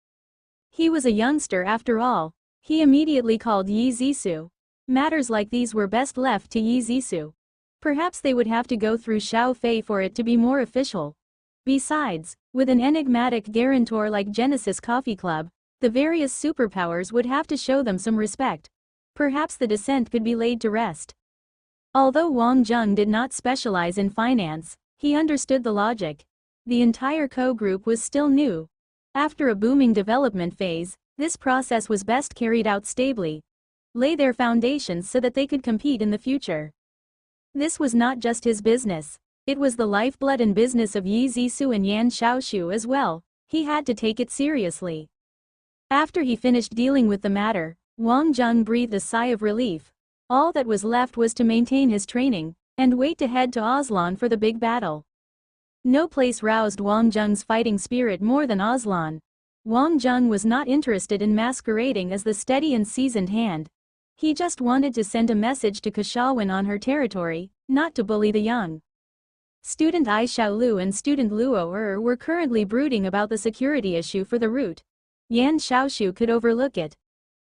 He was a youngster after all. He immediately called Yi Zisu. Matters like these were best left to Yi Zisu. Perhaps they would have to go through Xiao Fei for it to be more official. Besides, with an enigmatic guarantor like Genesis Coffee Club, the various superpowers would have to show them some respect. Perhaps the descent could be laid to rest. Although Wang Jung did not specialize in finance, he understood the logic. The entire co-group was still new. After a booming development phase, this process was best carried out stably. Lay their foundations so that they could compete in the future. This was not just his business. It was the lifeblood and business of Yi Zisu and Yan Xiaoshu as well. He had to take it seriously. After he finished dealing with the matter, Wang Jung breathed a sigh of relief. All that was left was to maintain his training, and wait to head to Aslan for the big battle. No place roused Wang Jung's fighting spirit more than Aslan. Wang Jung was not interested in masquerading as the steady and seasoned hand. He just wanted to send a message to Kashawin on her territory, not to bully the young. Student Ai Xiaolu and student Luo were currently brooding about the security issue for the route. Yan Xiaoshu could overlook it.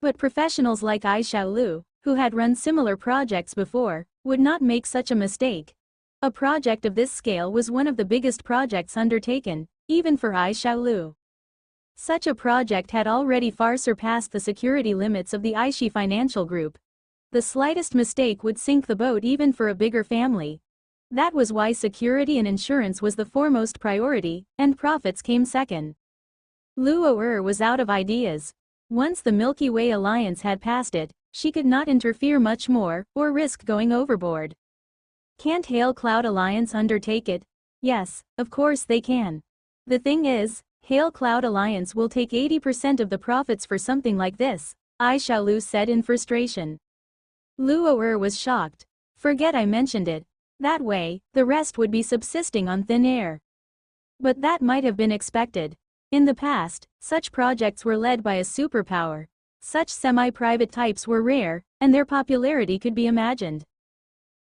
But professionals like Ai Xiaolu, who had run similar projects before, would not make such a mistake. A project of this scale was one of the biggest projects undertaken, even for Ai Xiaolu. Such a project had already far surpassed the security limits of the Aishi Financial Group. The slightest mistake would sink the boat even for a bigger family. That was why security and insurance was the foremost priority, and profits came second. Luo was out of ideas. Once the Milky Way alliance had passed it, she could not interfere much more, or risk going overboard. Can't Hail Cloud Alliance undertake it? Yes, of course they can. The thing is, Hail Cloud Alliance will take 80% of the profits for something like this, Ai Xiaolu said in frustration. Luo was shocked. Forget I mentioned it. That way, the rest would be subsisting on thin air. But that might have been expected. In the past, such projects were led by a superpower. Such semi-private types were rare, and their popularity could be imagined.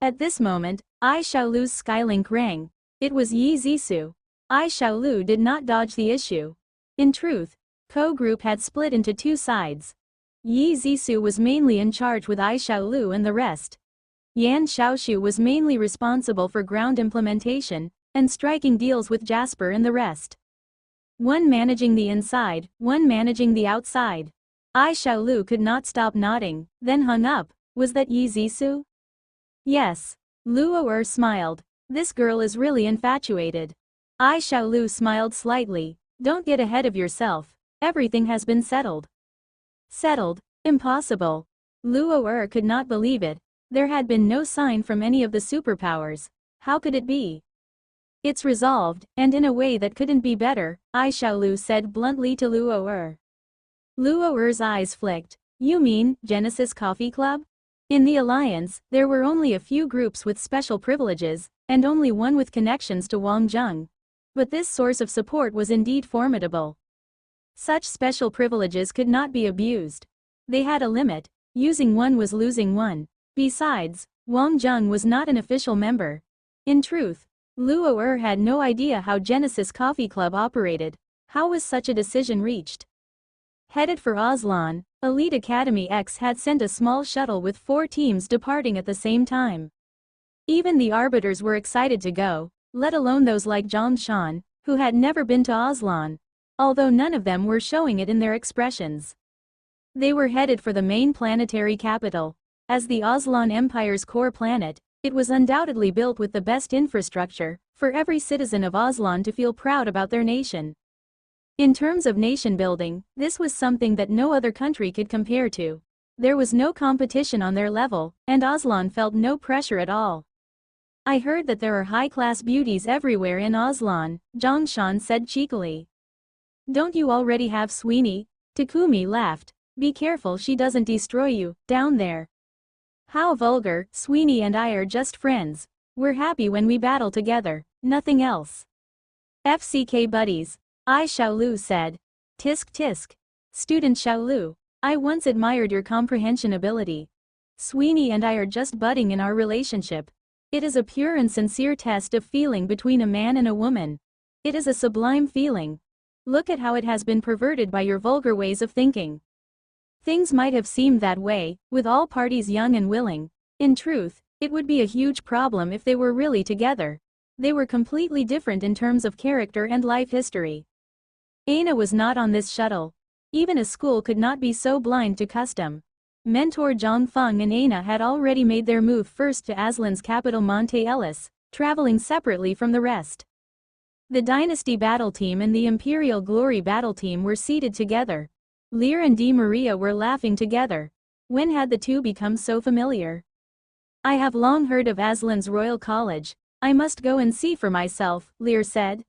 At this moment, Ai Xiaolu's skylink rang. It was Yi Zisu. Ai Xiaolu did not dodge the issue. In truth, Co-Group had split into two sides. Yi Zisu was mainly in charge with Ai Xiaolu and the rest. Yan Xiaoshu was mainly responsible for ground implementation, and striking deals with Jasper and the rest. One managing the inside, one managing the outside. Ai Xiaolu could not stop nodding, then hung up. Was that Yi Zisu? Yes. Luo smiled. This girl is really infatuated. Ai Xiaolu smiled slightly. Don't get ahead of yourself. Everything has been settled. Settled? Impossible. Luo could not believe it. There had been no sign from any of the superpowers. How could it be? It's resolved, and in a way that couldn't be better, Ai Xiaolu said bluntly to Luo. Luo's eyes flicked. You mean, Genesis Coffee Club? In the alliance, there were only a few groups with special privileges, and only one with connections to Wang Jung. But this source of support was indeed formidable. Such special privileges could not be abused. They had a limit. Using one was losing one. Besides, Wang Zheng was not an official member. In truth, Luo had no idea how Genesis Coffee Club operated. How was such a decision reached? Headed for Aslan, Elite Academy X had sent a small shuttle with 4 teams departing at the same time. Even the arbiters were excited to go, let alone those like Zhang Shan, who had never been to Aslan, although none of them were showing it in their expressions. They were headed for the main planetary capital. As the Aslan Empire's core planet, it was undoubtedly built with the best infrastructure, for every citizen of Aslan to feel proud about their nation. In terms of nation building, this was something that no other country could compare to. There was no competition on their level, and Aslan felt no pressure at all. I heard that there are high-class beauties everywhere in Aslan, Zhang Shan said cheekily. Don't you already have Sweeney? Takumi laughed. Be careful she doesn't destroy you, down there. How vulgar, Sweeney and I are just friends. We're happy when we battle together, nothing else. FCK buddies. I Xiaolu said. Tisk tisk. Student Xiaolu, I once admired your comprehension ability. Sweeney and I are just budding in our relationship. It is a pure and sincere test of feeling between a man and a woman. It is a sublime feeling. Look at how it has been perverted by your vulgar ways of thinking. Things might have seemed that way, with all parties young and willing. In truth, it would be a huge problem if they were really together. They were completely different in terms of character and life history. Aina was not on this shuttle. Even a school could not be so blind to custom. Mentor Zhang Feng and Aina had already made their move first to Aslan's capital Monte Ellis, traveling separately from the rest. The Dynasty Battle Team and the Imperial Glory Battle Team were seated together. Lear and Di Maria were laughing together. When had the two become so familiar? I have long heard of Aslan's Royal College. I must go and see for myself, Lear said.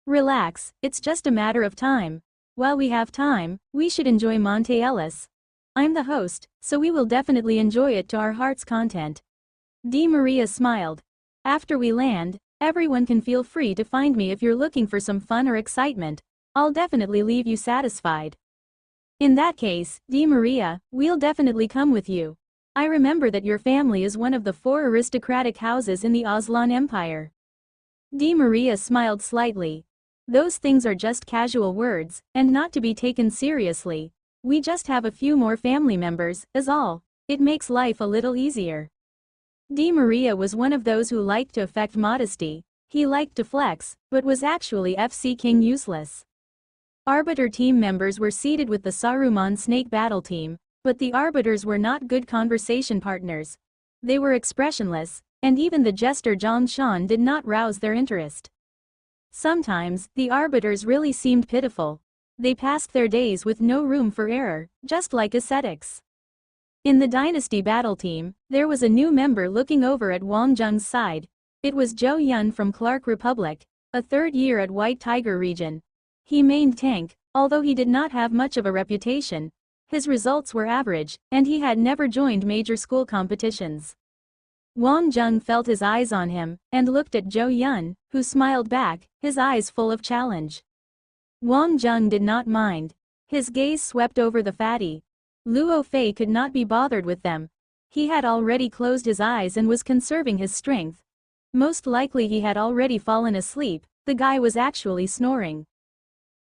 Relax, it's just a matter of time. While we have time, we should enjoy Monte Ellis. I'm the host, so we will definitely enjoy it to our heart's content. Di Maria smiled. After we land, everyone can feel free to find me if you're looking for some fun or excitement. I'll definitely leave you satisfied. In that case, Di Maria, we'll definitely come with you. I remember that your family is one of the 4 aristocratic houses in the Aslan Empire. Di Maria smiled slightly. Those things are just casual words, and not to be taken seriously. We just have a few more family members, is all. It makes life a little easier. Di Maria was one of those who liked to affect modesty. He liked to flex, but was actually FC King useless. Arbiter team members were seated with the Saruman Snake Battle Team, but the arbiters were not good conversation partners. They were expressionless, and even the jester Zhang Shan did not rouse their interest. Sometimes, the arbiters really seemed pitiful. They passed their days with no room for error, just like ascetics. In the Dynasty Battle Team, there was a new member looking over at Wang Zheng's side. It was Zhou Yun from Clark Republic, a 3rd year at White Tiger region. He mained tank, although he did not have much of a reputation. His results were average, and he had never joined major school competitions. Wang Zheng felt his eyes on him, and looked at Zhou Yun, who smiled back, his eyes full of challenge. Wang Zheng did not mind. His gaze swept over the fatty. Luo Fei could not be bothered with them. He had already closed his eyes and was conserving his strength. Most likely he had already fallen asleep, the guy was actually snoring.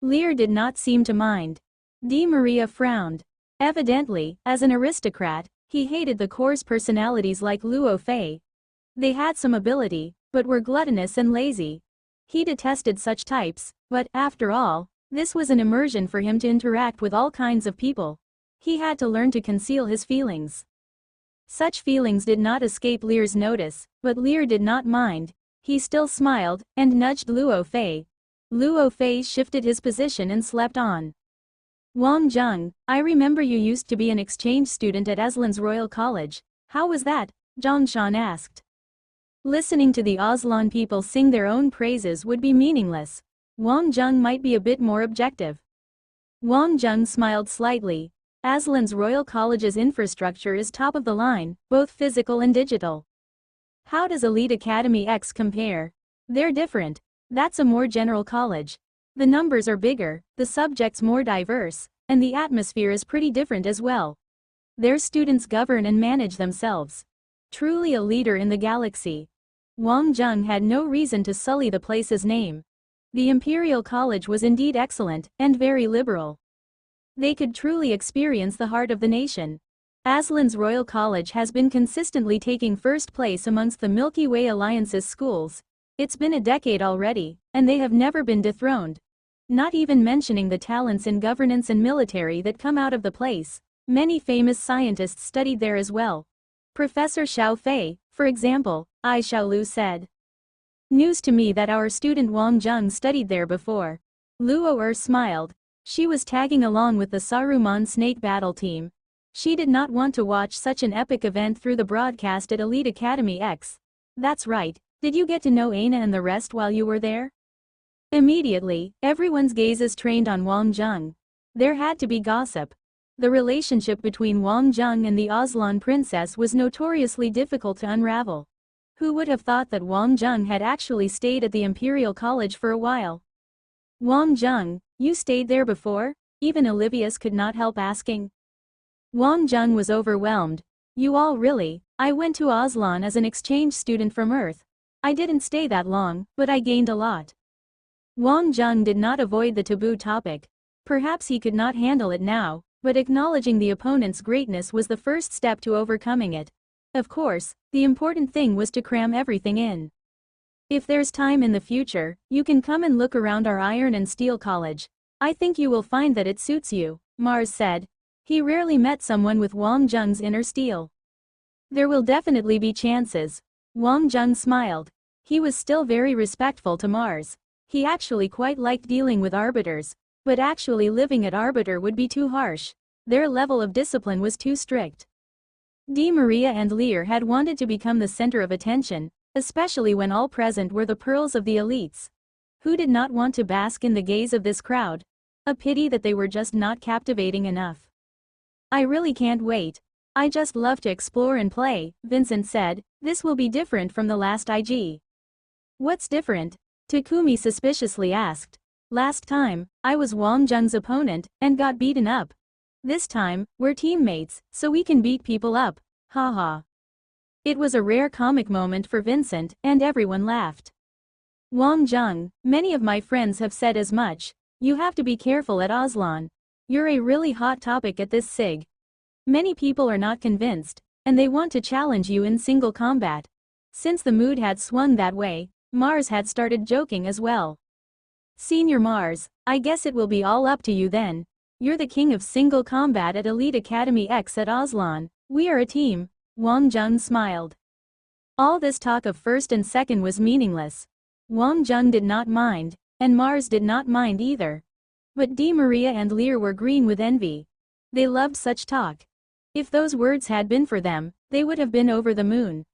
Lear did not seem to mind. Di Maria frowned. Evidently, as an aristocrat, he hated the coarse personalities like Luo Fei. They had some ability, but were gluttonous and lazy. He detested such types, but, after all, this was an immersion for him to interact with all kinds of people. He had to learn to conceal his feelings. Such feelings did not escape Lear's notice, but Lear did not mind. He still smiled, and nudged Luo Fei. Luo Fei shifted his position and slept on. Wang Zheng, I remember you used to be an exchange student at Aslan's Royal College. How was that? Zhang Shan asked. Listening to the Aslan people sing their own praises would be meaningless. Wang Zheng might be a bit more objective. Wang Zheng smiled slightly. Aslan's Royal College's infrastructure is top of the line, both physical and digital. How does Elite Academy X compare? They're different. That's a more general college. The numbers are bigger, the subjects more diverse, and the atmosphere is pretty different as well. Their students govern and manage themselves. Truly a leader in the galaxy. Wang Zheng had no reason to sully the place's name. The Imperial College was indeed excellent, and very liberal. They could truly experience the heart of the nation. Aslan's Royal College has been consistently taking first place amongst the Milky Way Alliance's schools. It's been a decade already, and they have never been dethroned. Not even mentioning the talents in governance and military that come out of the place. Many famous scientists studied there as well. Professor Xiao Fei, for example, I Xiaolu said. News to me that our student Wang Zheng studied there before. Luo Er smiled. She was tagging along with the Saruman Snake Battle team. She did not want to watch such an epic event through the broadcast at Elite Academy X. That's right, did you get to know Aina and the rest while you were there? Immediately, everyone's gazes trained on Wang Zheng. There had to be gossip. The relationship between Wang Zheng and the Aslan princess was notoriously difficult to unravel. Who would have thought that Wang Zheng had actually stayed at the Imperial College for a while? Wang Zheng, you stayed there before? Even Olivius could not help asking. Wang Zheng was overwhelmed. You all really? I went to Aslan as an exchange student from Earth. I didn't stay that long, but I gained a lot. Wang Zheng did not avoid the taboo topic. Perhaps he could not handle it now, but acknowledging the opponent's greatness was the first step to overcoming it. Of course, the important thing was to cram everything in. If there's time in the future, you can come and look around our Iron and Steel College. I think you will find that it suits you, Mars said. He rarely met someone with Wang Zheng's inner steel. There will definitely be chances. Wang Zheng smiled. He was still very respectful to Mars. He actually quite liked dealing with arbiters, but actually living at Arbiter would be too harsh. Their level of discipline was too strict. Di Maria and Lear had wanted to become the center of attention, especially when all present were the pearls of the elites. Who did not want to bask in the gaze of this crowd? A pity that they were just not captivating enough. I really can't wait. I just love to explore and play, Vincent said. This will be different from the last IG. What's different? Takumi suspiciously asked. Last time, I was Wang Zheng's opponent, and got beaten up. This time, we're teammates, so we can beat people up, haha. It was a rare comic moment for Vincent, and everyone laughed. Wang Zheng, many of my friends have said as much. You have to be careful at Aslan. You're a really hot topic at this SIG. Many people are not convinced, and they want to challenge you in single combat. Since the mood had swung that way, Mars had started joking as well. Senior Mars, I guess it will be all up to you then. You're the king of single combat at Elite Academy X at Aslan. We are a team. Wang Zheng smiled. All this talk of first and second was meaningless. Wang Zheng did not mind, and Mars did not mind either. But Di Maria and Lear were green with envy. They loved such talk. If those words had been for them, they would have been over the moon.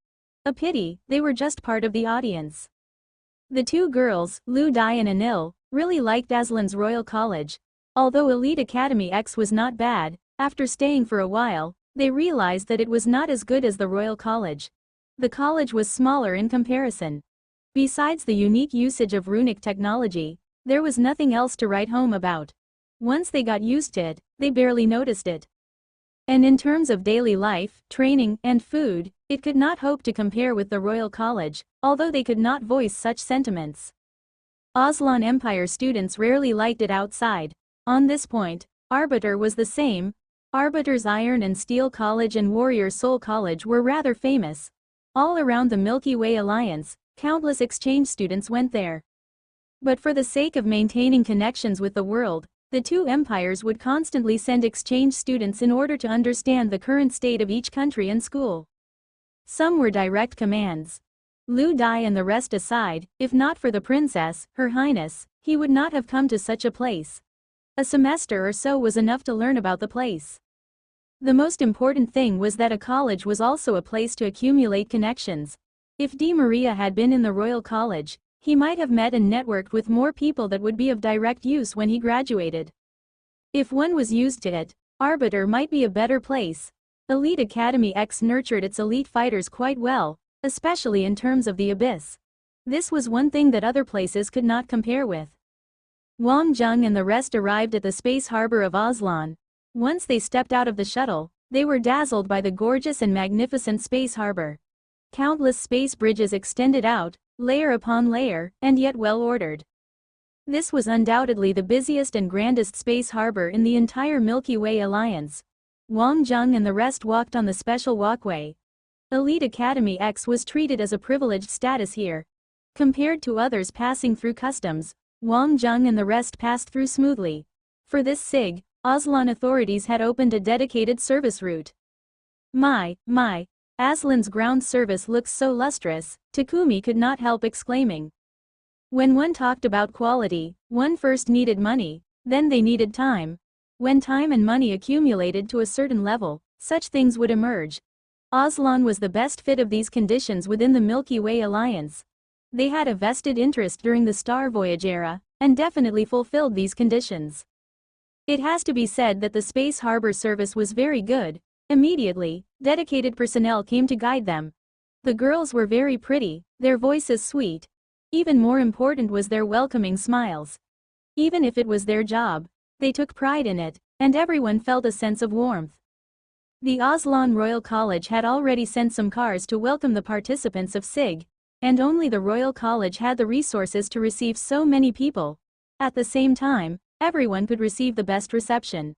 A pity, they were just part of the audience. The two girls, Lu Dai and Anil, really liked Aslan's Royal College. Although Elite Academy X was not bad, after staying for a while, they realized that it was not as good as the Royal College. The college was smaller in comparison. Besides the unique usage of runic technology, there was nothing else to write home about. Once they got used to it, they barely noticed it. And in terms of daily life, training, and food, it could not hope to compare with the Royal College, although they could not voice such sentiments. Aslan Empire students rarely liked it outside. On this point, Arbiter was the same. Arbiter's Iron and Steel College and Warrior Soul College were rather famous. All around the Milky Way Alliance, countless exchange students went there. But for the sake of maintaining connections with the world, the two empires would constantly send exchange students in order to understand the current state of each country and school. Some were direct commands. Lu Dai and the rest aside, if not for the princess, Her Highness, he would not have come to such a place. A semester or so was enough to learn about the place. The most important thing was that a college was also a place to accumulate connections. If Di Maria had been in the Royal College, he might have met and networked with more people that would be of direct use when he graduated. If one was used to it, Arbiter might be a better place. Elite Academy X nurtured its elite fighters quite well, especially in terms of the Abyss. This was one thing that other places could not compare with. Wang Jung and the rest arrived at the space harbor of Aslan. Once they stepped out of the shuttle, they were dazzled by the gorgeous and magnificent space harbor. Countless space bridges extended out, layer upon layer, and yet well ordered. This was undoubtedly the busiest and grandest space harbor in the entire Milky Way alliance. Wang Jung and the rest walked on the special walkway. Elite Academy X was treated as a privileged status here. Compared to others passing through customs, Wang Jung and the rest passed through smoothly. For this SIG, Aslan authorities had opened a dedicated service route. My, Aslan's ground service looks so lustrous, Takumi could not help exclaiming. When one talked about quality, one first needed money, then they needed time. When time and money accumulated to a certain level, such things would emerge. Aslan was the best fit of these conditions within the Milky Way alliance. They had a vested interest during the Star Voyage era, and definitely fulfilled these conditions. It has to be said that the space harbor service was very good. Immediately, dedicated personnel came to guide them. The girls were very pretty, their voices sweet. Even more important was their welcoming smiles. Even if it was their job, they took pride in it, and everyone felt a sense of warmth. The Aslan Royal College had already sent some cars to welcome the participants of SIG, and only the Royal College had the resources to receive so many people. At the same time, everyone could receive the best reception.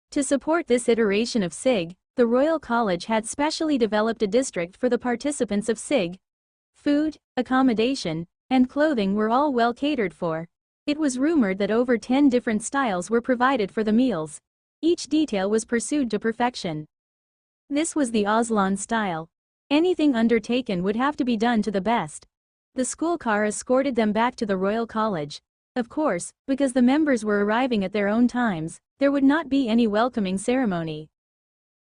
To support this iteration of SIG, the Royal College had specially developed a district for the participants of SIG. Food, accommodation, and clothing were all well catered for. It was rumored that over 10 different styles were provided for the meals. Each detail was pursued to perfection. This was the Aslan style. Anything undertaken would have to be done to the best. The school car escorted them back to the Royal College. Of course, because the members were arriving at their own times, there would not be any welcoming ceremony.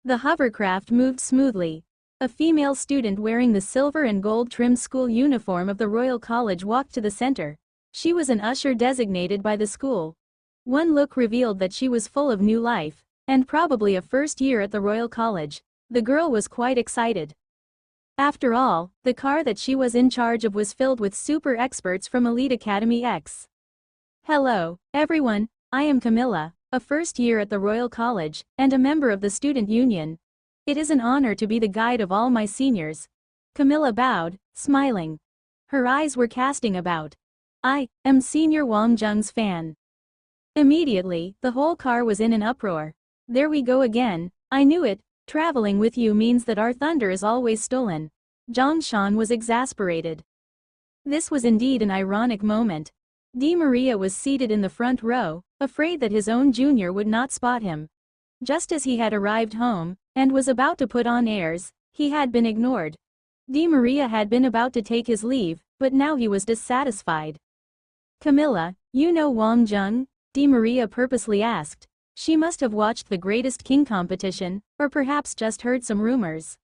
The hovercraft moved smoothly. A female student wearing the silver and gold-trimmed school uniform of the Royal College walked to the center. She was an usher designated by the school. One look revealed that she was full of new life, and probably a first year at the Royal College. The girl was quite excited. After all, the car that she was in charge of was filled with super experts from Elite Academy X. Hello, everyone, I am Camilla, a first year at the Royal College, and a member of the student union. It is an honor to be the guide of all my seniors. Camilla bowed, smiling. Her eyes were casting about. I am Senior Wang Jung's fan. Immediately, the whole car was in an uproar. There we go again, I knew it, traveling with you means that our thunder is always stolen. Zhang Shan was exasperated. This was indeed an ironic moment. Di Maria was seated in the front row, afraid that his own junior would not spot him. Just as he had arrived home, and was about to put on airs, he had been ignored. Di Maria had been about to take his leave, but now he was dissatisfied. Camilla, you know Wang Jung? Di Maria purposely asked. She must have watched the Greatest King competition, or perhaps just heard some rumors.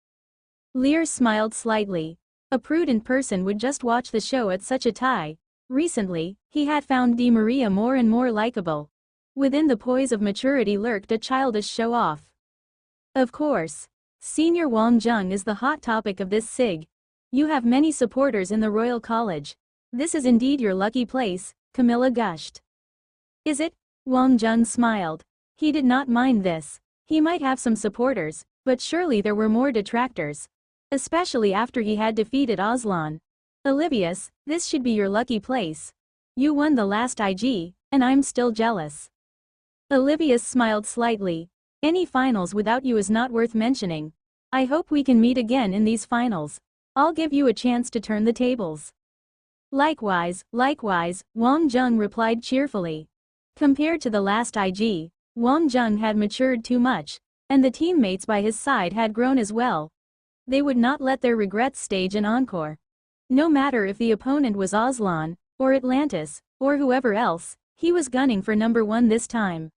Lear smiled slightly. A prudent person would just watch the show at such a time. Recently, he had found Di Maria more and more likable. Within the poise of maturity lurked a childish show-off. Of course. Senior Wang Jung is the hot topic of this SIG. You have many supporters in the Royal College. This is indeed your lucky place, Camilla gushed. Is it? Wang Jung smiled. He did not mind this. He might have some supporters, but surely there were more detractors. Especially after he had defeated Aslan. Olivius, this should be your lucky place. You won the last IG, and I'm still jealous. Olivius smiled slightly. Any finals without you is not worth mentioning. I hope we can meet again in these finals. I'll give you a chance to turn the tables. Likewise, Wang Jung replied cheerfully. Compared to the last IG, Wang Jung had matured too much, and the teammates by his side had grown as well. They would not let their regrets stage an encore. No matter if the opponent was Aslan, or Atlantis, or whoever else, he was gunning for number 1 this time.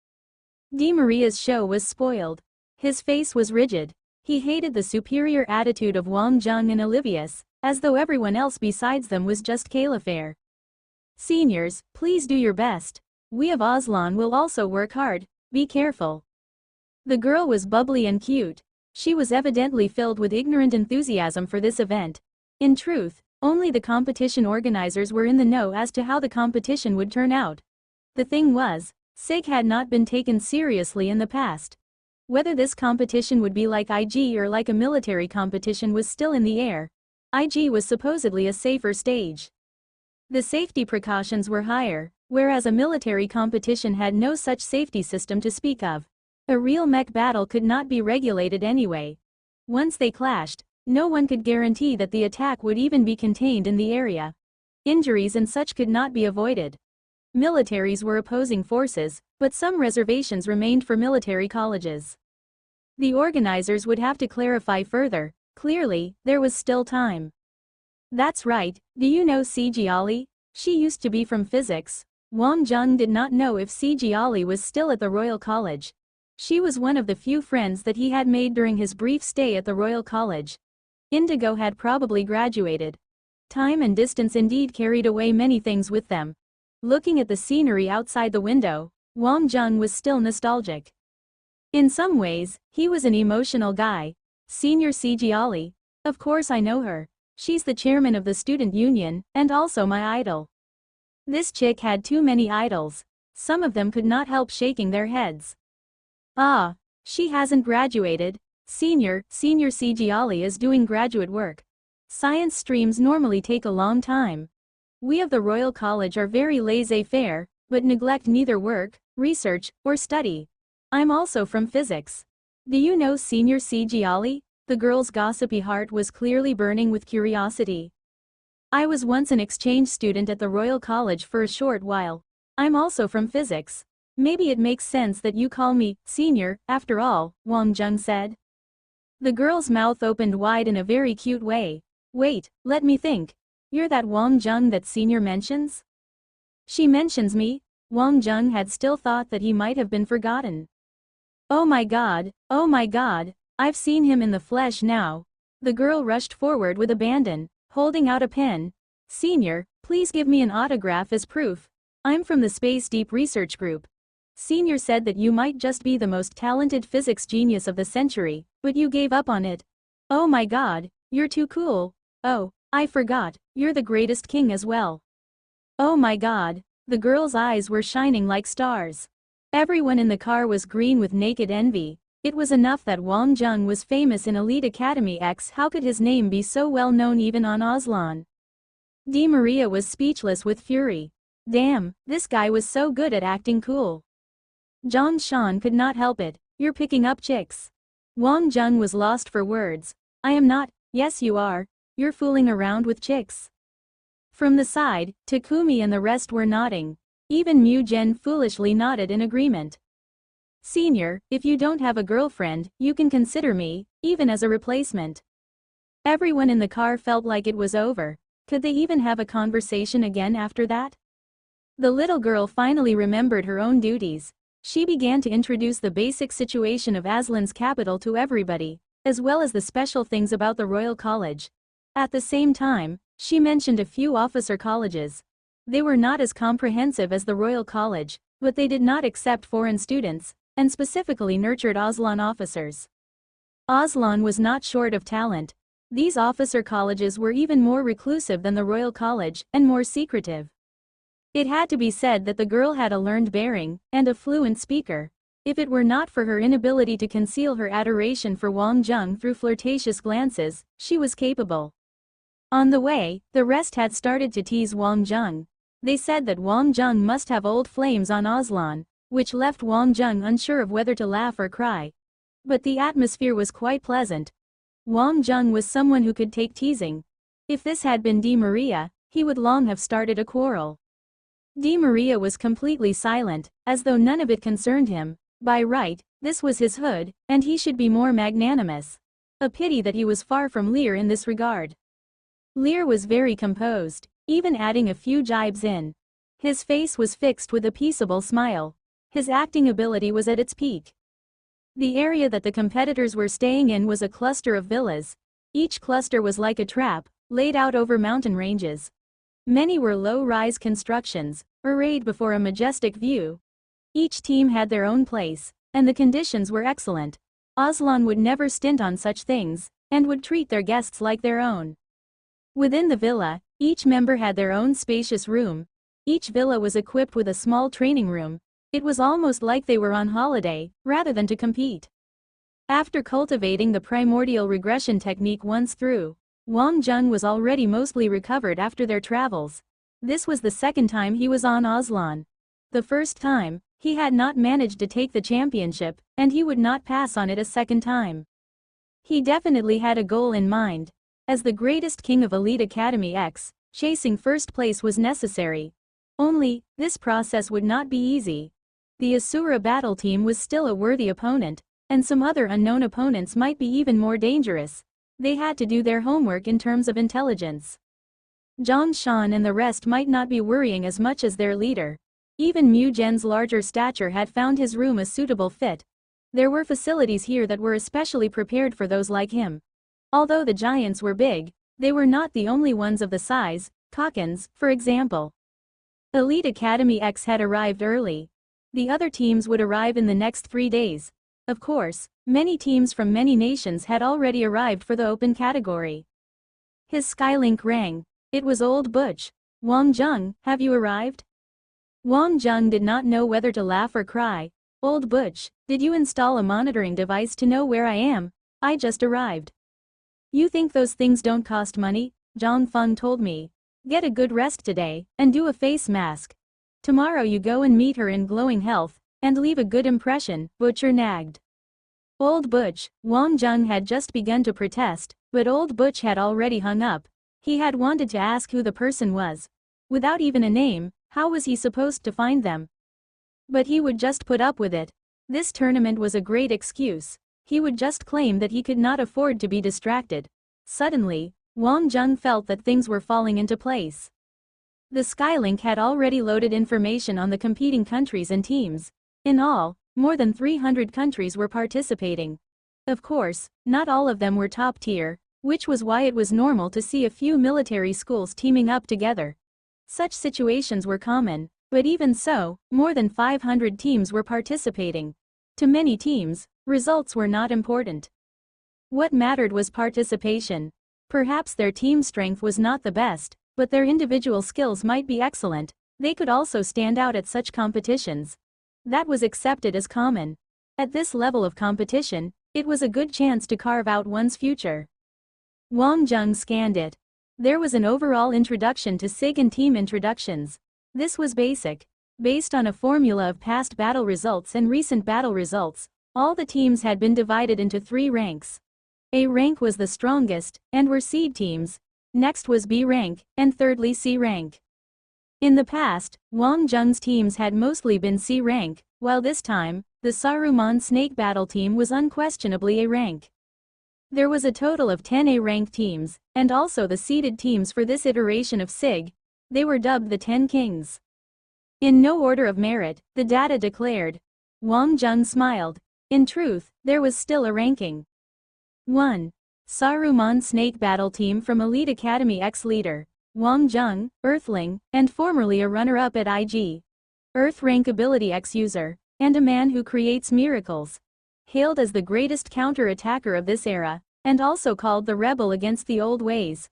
Di Maria's show was spoiled. His face was rigid. He hated the superior attitude of Wang Jung and Olivius, as though everyone else besides them was just caliphare. Seniors, please do your best. We of Aslan will also work hard, be careful. The girl was bubbly and cute. She was evidently filled with ignorant enthusiasm for this event. In truth, only the competition organizers were in the know as to how the competition would turn out. The thing was, SIG had not been taken seriously in the past. Whether this competition would be like IG or like a military competition was still in the air. IG was supposedly a safer stage. The safety precautions were higher, whereas a military competition had no such safety system to speak of. A real mech battle could not be regulated anyway. Once they clashed, no one could guarantee that the attack would even be contained in the area. Injuries and such could not be avoided. Militaries were opposing forces, but some reservations remained for military colleges. The organizers would have to clarify further. Clearly, there was still time. That's right, do you know C.G. Ali? She used to be from physics. Wang Jung did not know if C.G. Ali was still at the Royal College. She was one of the few friends that he had made during his brief stay at the Royal College. Indigo had probably graduated. Time and distance indeed carried away many things with them. Looking at the scenery outside the window, Wang Jung was still nostalgic. In some ways, he was an emotional guy. Senior C.G. Ali. Of course I know her. She's the chairman of the student union, and also my idol. This chick had too many idols. Some of them could not help shaking their heads. Ah, she hasn't graduated. Senior C.G. Ali is doing graduate work. Science streams normally take a long time. We of the Royal College are very laissez-faire, but neglect neither work, research, or study. I'm also from physics. Do you know Senior C.G. Ali? The girl's gossipy heart was clearly burning with curiosity. I was once an exchange student at the Royal College for a short while. I'm also from physics. Maybe it makes sense that you call me Senior, after all, Wang Jung said. The girl's mouth opened wide in a very cute way. Wait, let me think. You're that Wang Jung that Senior mentions? She mentions me? Wang Jung had still thought that he might have been forgotten. Oh my god, I've seen him in the flesh now. The girl rushed forward with abandon, holding out a pen. Senior, please give me an autograph as proof. I'm from the Space Deep Research Group. Senior said that you might just be the most talented physics genius of the century, but you gave up on it. Oh my god, you're too cool. Oh, I forgot, you're the greatest king as well. Oh my god, the girl's eyes were shining like stars. Everyone in the car was green with naked envy. It was enough that Wang Jung was famous in Elite Academy X. How could his name be so well known even on Aslan? Di Maria was speechless with fury. Damn, this guy was so good at acting cool. Zhang Shan could not help it. You're picking up chicks. Wang Jung was lost for words. I am not. Yes you are. You're fooling around with chicks. From the side, Takumi and the rest were nodding. Even Mu Gen foolishly nodded in agreement. Senior, if you don't have a girlfriend, you can consider me, even as a replacement. Everyone in the car felt like it was over. Could they even have a conversation again after that? The little girl finally remembered her own duties. She began to introduce the basic situation of Aslan's capital to everybody, as well as the special things about the Royal College. At the same time, she mentioned a few officer colleges. They were not as comprehensive as the Royal College, but they did not accept foreign students, and specifically nurtured Aslan officers. Aslan was not short of talent. These officer colleges were even more reclusive than the Royal College, and more secretive. It had to be said that the girl had a learned bearing, and a fluent speaker. If it were not for her inability to conceal her adoration for Wang Jung through flirtatious glances, she was capable. On the way, the rest had started to tease Wang Jung. They said that Wang Jung must have old flames on Aslan, which left Wang Jung unsure of whether to laugh or cry. But the atmosphere was quite pleasant. Wang Jung was someone who could take teasing. If this had been Di Maria, he would long have started a quarrel. Di Maria was completely silent, as though none of it concerned him. By right, this was his hood, and he should be more magnanimous. A pity that he was far from Lear in this regard. Lear was very composed, even adding a few jibes in. His face was fixed with a peaceable smile. His acting ability was at its peak. The area that the competitors were staying in was a cluster of villas. Each cluster was like a trap, laid out over mountain ranges. Many were low-rise constructions, arrayed before a majestic view. Each team had their own place, and the conditions were excellent. Aslan would never stint on such things, and would treat their guests like their own. Within the villa, each member had their own spacious room. Each villa was equipped with a small training room. It was almost like they were on holiday, rather than to compete. After cultivating the primordial regression technique once through, Wang Zheng was already mostly recovered after their travels. This was the second time he was on Aslan. The first time, he had not managed to take the championship, and he would not pass on it a second time. He definitely had a goal in mind. As the greatest king of Elite Academy X, chasing first place was necessary. Only, this process would not be easy. The Asura battle team was still a worthy opponent, and some other unknown opponents might be even more dangerous. They had to do their homework in terms of intelligence. Zhang Shan and the rest might not be worrying as much as their leader. Even Mu Zhen's larger stature had found his room a suitable fit. There were facilities here that were especially prepared for those like him. Although the giants were big, they were not the only ones of the size. Calkins, for example. Elite Academy X had arrived early. The other teams would arrive in the next 3 days. Of course, many teams from many nations had already arrived for the open category. His Skylink rang. It was old Butch. Wang Zheng, have you arrived? Wang Zheng did not know whether to laugh or cry. Old Butch, did you install a monitoring device to know where I am? I just arrived. You think those things don't cost money? Zhang Feng told me. Get a good rest today, and do a face mask. Tomorrow you go and meet her in glowing health, and leave a good impression, Butcher nagged. Old Butch, Wang Zheng had just begun to protest, but Old Butch had already hung up. He had wanted to ask who the person was. Without even a name, how was he supposed to find them? But he would just put up with it. This tournament was a great excuse. He would just claim that he could not afford to be distracted. Suddenly, Wang Zheng felt that things were falling into place. The Skylink had already loaded information on the competing countries and teams. In all, more than 300 countries were participating. Of course, not all of them were top tier, which was why it was normal to see a few military schools teaming up together. Such situations were common, but even so, more than 500 teams were participating. To many teams, results were not important. What mattered was participation. Perhaps their team strength was not the best, but their individual skills might be excellent. They could also stand out at such competitions. That was accepted as common. At this level of competition, it was a good chance to carve out one's future. Wang Zheng scanned it. There was an overall introduction to SIG and team introductions. This was basic. Based on a formula of past battle results and recent battle results, all the teams had been divided into 3 ranks. A rank was the strongest, and were seed teams. Next was B rank, and thirdly C rank. In the past, Wang Zheng's teams had mostly been C rank, while this time, the Saruman Snake Battle team was unquestionably A rank. There was a total of 10 A-rank teams, and also the seeded teams for this iteration of SIG. They were dubbed the 10 Kings. In no order of merit, the data declared. Wang Zheng smiled. In truth, there was still a ranking. 1. Saruman Snake Battle Team from Elite Academy X leader, Wang Zheng, Earthling, and formerly a runner-up at IG. Earth rank ability X user, and a man who creates miracles. Hailed as the greatest counter-attacker of this era, and also called the rebel against the old ways.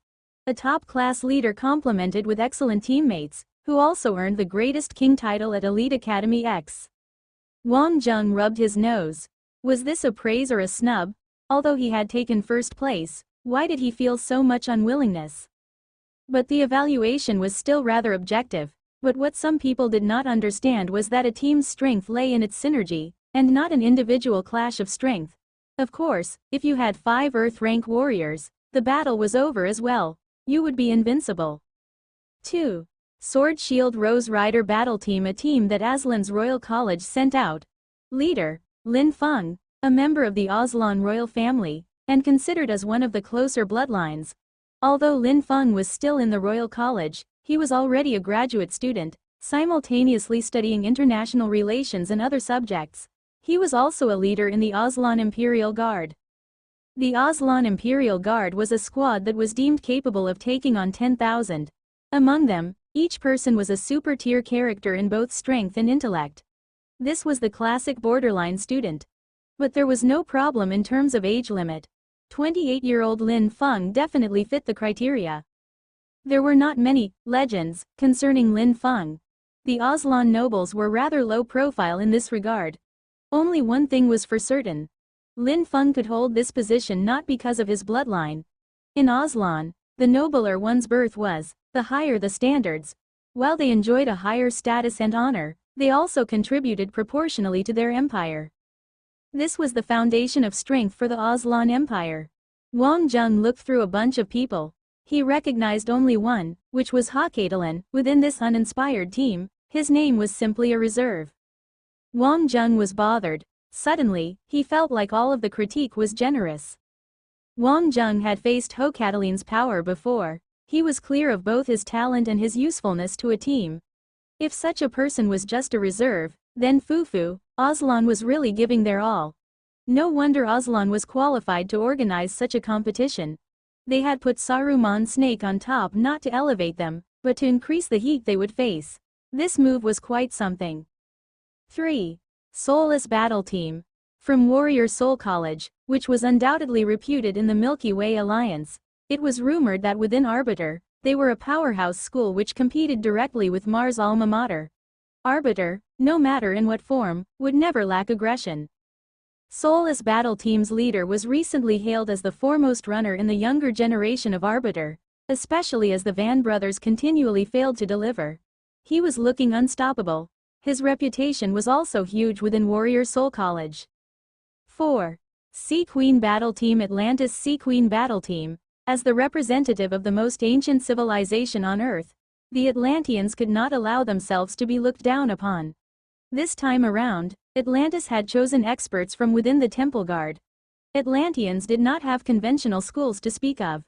A top-class leader complemented with excellent teammates, who also earned the greatest king title at Elite Academy X. Wang Zheng rubbed his nose. Was this a praise or a snub? Although he had taken first place, why did he feel so much unwillingness? But the evaluation was still rather objective. But what some people did not understand was that a team's strength lay in its synergy, and not an individual clash of strength. Of course, if you had 5 Earth rank warriors, the battle was over as well. You would be invincible. 2. Sword Shield Rose Rider Battle Team, a team that Aslan's Royal College sent out. Leader, Lin Feng, a member of the Aslan royal family, and considered as one of the closer bloodlines. Although Lin Feng was still in the Royal College, he was already a graduate student, simultaneously studying international relations and other subjects. He was also a leader in the Aslan Imperial Guard. The Aslan Imperial Guard was a squad that was deemed capable of taking on 10,000. Among them, each person was a super-tier character in both strength and intellect. This was the classic borderline student. But there was no problem in terms of age limit. 28-year-old Lin Feng definitely fit the criteria. There were not many legends concerning Lin Feng, The Aslan nobles were rather low profile in this regard. Only one thing was for certain. Lin Feng could hold this position not because of his bloodline. In Aslan, the nobler one's birth was, the higher the standards. While they enjoyed a higher status and honor, they also contributed proportionally to their empire. This was the foundation of strength for the Aslan Empire. Wang Zheng looked through a bunch of people. He recognized only one, which was Hakatalan. Within this uninspired team, his name was simply a reserve. Wang Zheng was bothered. Suddenly, he felt like all of the critique was generous. Wang Zheng had faced Hakatalan's power before. He was clear of both his talent and his usefulness to a team. If such a person was just a reserve, then Fufu, Aslan was really giving their all. No wonder Aslan was qualified to organize such a competition. They had put Saruman's snake on top not to elevate them, but to increase the heat they would face. This move was quite something. 3. Soulless Battle Team. From Warrior Soul College, which was undoubtedly reputed in the Milky Way Alliance, it was rumored that within Arbiter, they were a powerhouse school which competed directly with Mars' alma mater. Arbiter, no matter in what form, would never lack aggression. Soulless Battle Team's leader was recently hailed as the foremost runner in the younger generation of Arbiter, especially as the Van brothers continually failed to deliver. He was looking unstoppable. His reputation was also huge within Warrior Soul College. 4. Sea Queen Battle Team. Atlantis Sea Queen Battle Team. As the representative of the most ancient civilization on Earth, the Atlanteans could not allow themselves to be looked down upon. This time around, Atlantis had chosen experts from within the Temple Guard. Atlanteans did not have conventional schools to speak of.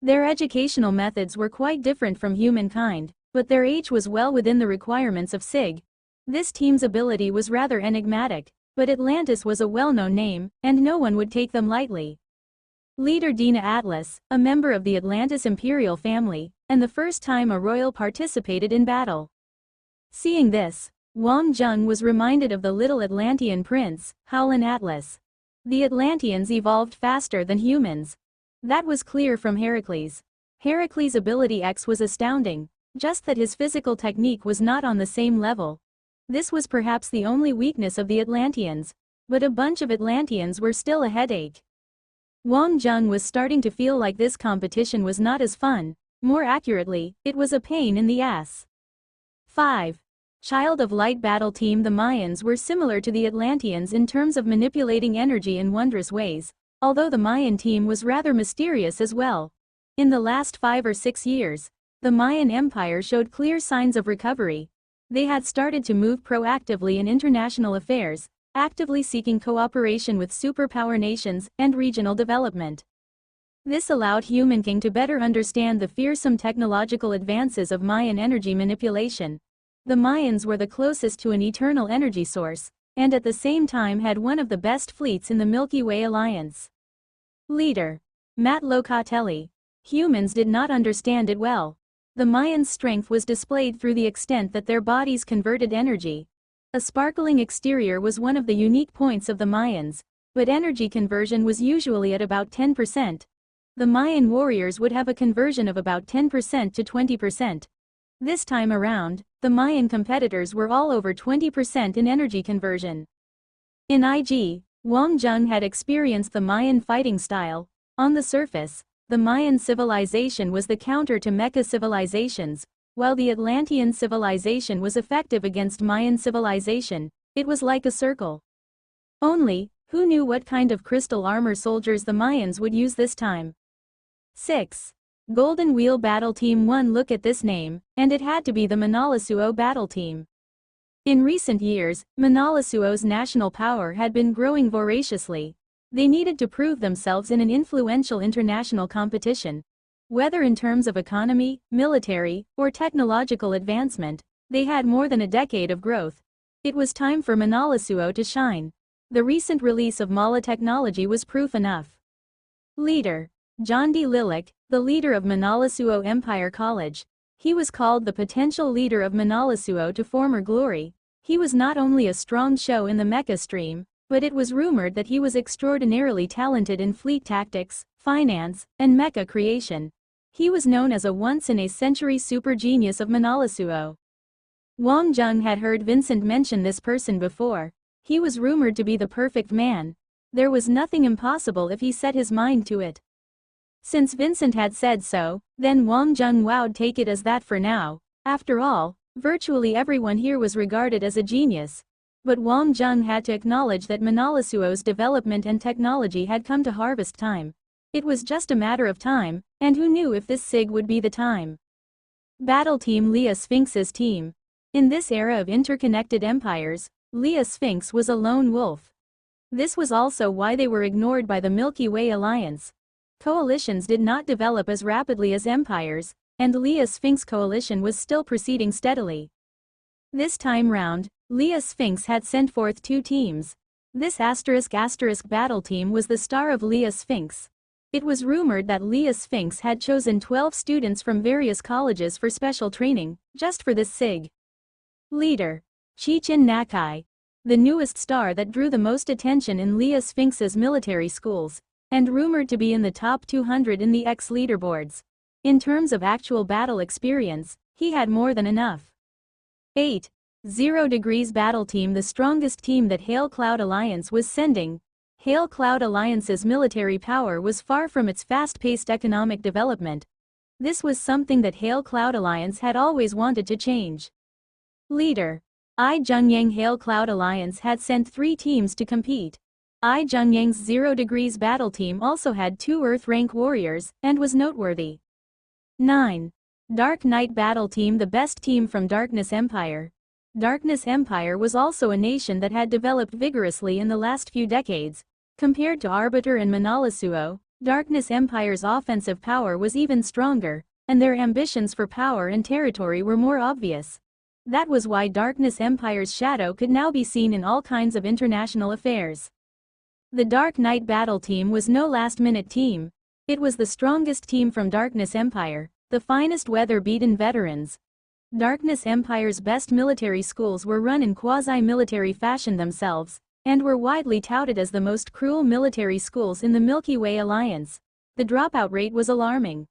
Their educational methods were quite different from humankind, but their age was well within the requirements of SIG. This team's ability was rather enigmatic, but Atlantis was a well-known name, and no one would take them lightly. Leader Dina Atlas, a member of the Atlantis imperial family, and the first time a royal participated in battle. Seeing this, Wang Zheng was reminded of the little Atlantean prince, Howlin Atlas. The Atlanteans evolved faster than humans. That was clear from Heracles. Heracles' ability X was astounding, just that his physical technique was not on the same level. This was perhaps the only weakness of the Atlanteans, but a bunch of Atlanteans were still a headache. Wang Zheng was starting to feel like this competition was not as fun. More accurately, it was a pain in the ass. 5. Child of Light Battle Team. The Mayans were similar to the Atlanteans in terms of manipulating energy in wondrous ways, although the Mayan team was rather mysterious as well. In the last 5 or 6 years, the Mayan Empire showed clear signs of recovery. They had started to move proactively in international affairs, actively seeking cooperation with superpower nations and regional development. This allowed HumanKing to better understand the fearsome technological advances of Mayan energy manipulation. The Mayans were the closest to an eternal energy source, and at the same time had one of the best fleets in the Milky Way Alliance. Leader. Matt Locatelli. Humans did not understand it well. The Mayans' strength was displayed through the extent that their bodies converted energy. A sparkling exterior was one of the unique points of the Mayans, but energy conversion was usually at about 10%. The Mayan warriors would have a conversion of about 10% to 20%. This time around, the Mayan competitors were all over 20% in energy conversion. In IG, Wang Zheng had experienced the Mayan fighting style. On the surface, the Mayan civilization was the counter to Mecha civilizations, while the Atlantean civilization was effective against Mayan civilization. It was like a circle. Only, who knew what kind of crystal armor soldiers the Mayans would use this time? 6. Golden Wheel Battle Team. One look at this name, and it had to be the Manalasuo Battle Team. In recent years, Manalasuo's national power had been growing voraciously. They needed to prove themselves in an influential international competition. Whether in terms of economy, military, or technological advancement, they had more than a decade of growth. It was time for Manalasuo to shine. The recent release of Mala technology was proof enough. Leader. John D. Lilac, the leader of Manalasuo Empire College. He was called the potential leader of Manalasuo to former glory. He was not only a strong show in the mecha stream, but it was rumored that he was extraordinarily talented in fleet tactics, finance, and mecha creation. He was known as a once-in-a-century super genius of Manalasuo. Wang Jung had heard Vincent mention this person before. He was rumored to be the perfect man. There was nothing impossible if he set his mind to it. Since Vincent had said so, then Wang Jung would take it as that for now. After all, virtually everyone here was regarded as a genius. But Wang Jung had to acknowledge that Manalasuo's development and technology had come to harvest time. It was just a matter of time, and who knew if this SIG would be the time. Battle Team Leia Sphinx's team. In this era of interconnected empires, Leia Sphinx was a lone wolf. This was also why they were ignored by the Milky Way Alliance. Coalitions did not develop as rapidly as empires, and Leia Sphinx coalition was still proceeding steadily. This time round, Leia Sphinx had sent forth 2 teams. This *** battle team was the star of Leia Sphinx. It was rumored that Leia Sphinx had chosen 12 students from various colleges for special training, just for this SIG. Leader. Chichin Nakai. The newest star that drew the most attention in Leia Sphinx's military schools, and rumored to be in the top 200 in the X leaderboards. In terms of actual battle experience, he had more than enough. 8. 0 Degrees Battle Team, the strongest team that Hail Cloud Alliance was sending. Hail Cloud Alliance's military power was far from its fast-paced economic development. This was something that Hail Cloud Alliance had always wanted to change. Leader. I Jungyang. Hail Cloud Alliance had sent 3 teams to compete. I Jungyang's 0 Degrees Battle Team also had 2 Earth rank warriors, and was noteworthy. 9. Dark Knight Battle Team, the best team from Darkness Empire. Darkness Empire was also a nation that had developed vigorously in the last few decades. Compared to Arbiter and Manalasuo, Darkness Empire's offensive power was even stronger, and their ambitions for power and territory were more obvious. That was why Darkness Empire's shadow could now be seen in all kinds of international affairs. The Dark Knight Battle Team was no last-minute team. It was the strongest team from Darkness Empire, the finest weather-beaten veterans. Darkness Empire's best military schools were run in quasi-military fashion themselves, and were widely touted as the most cruel military schools in the Milky Way Alliance. The dropout rate was alarming.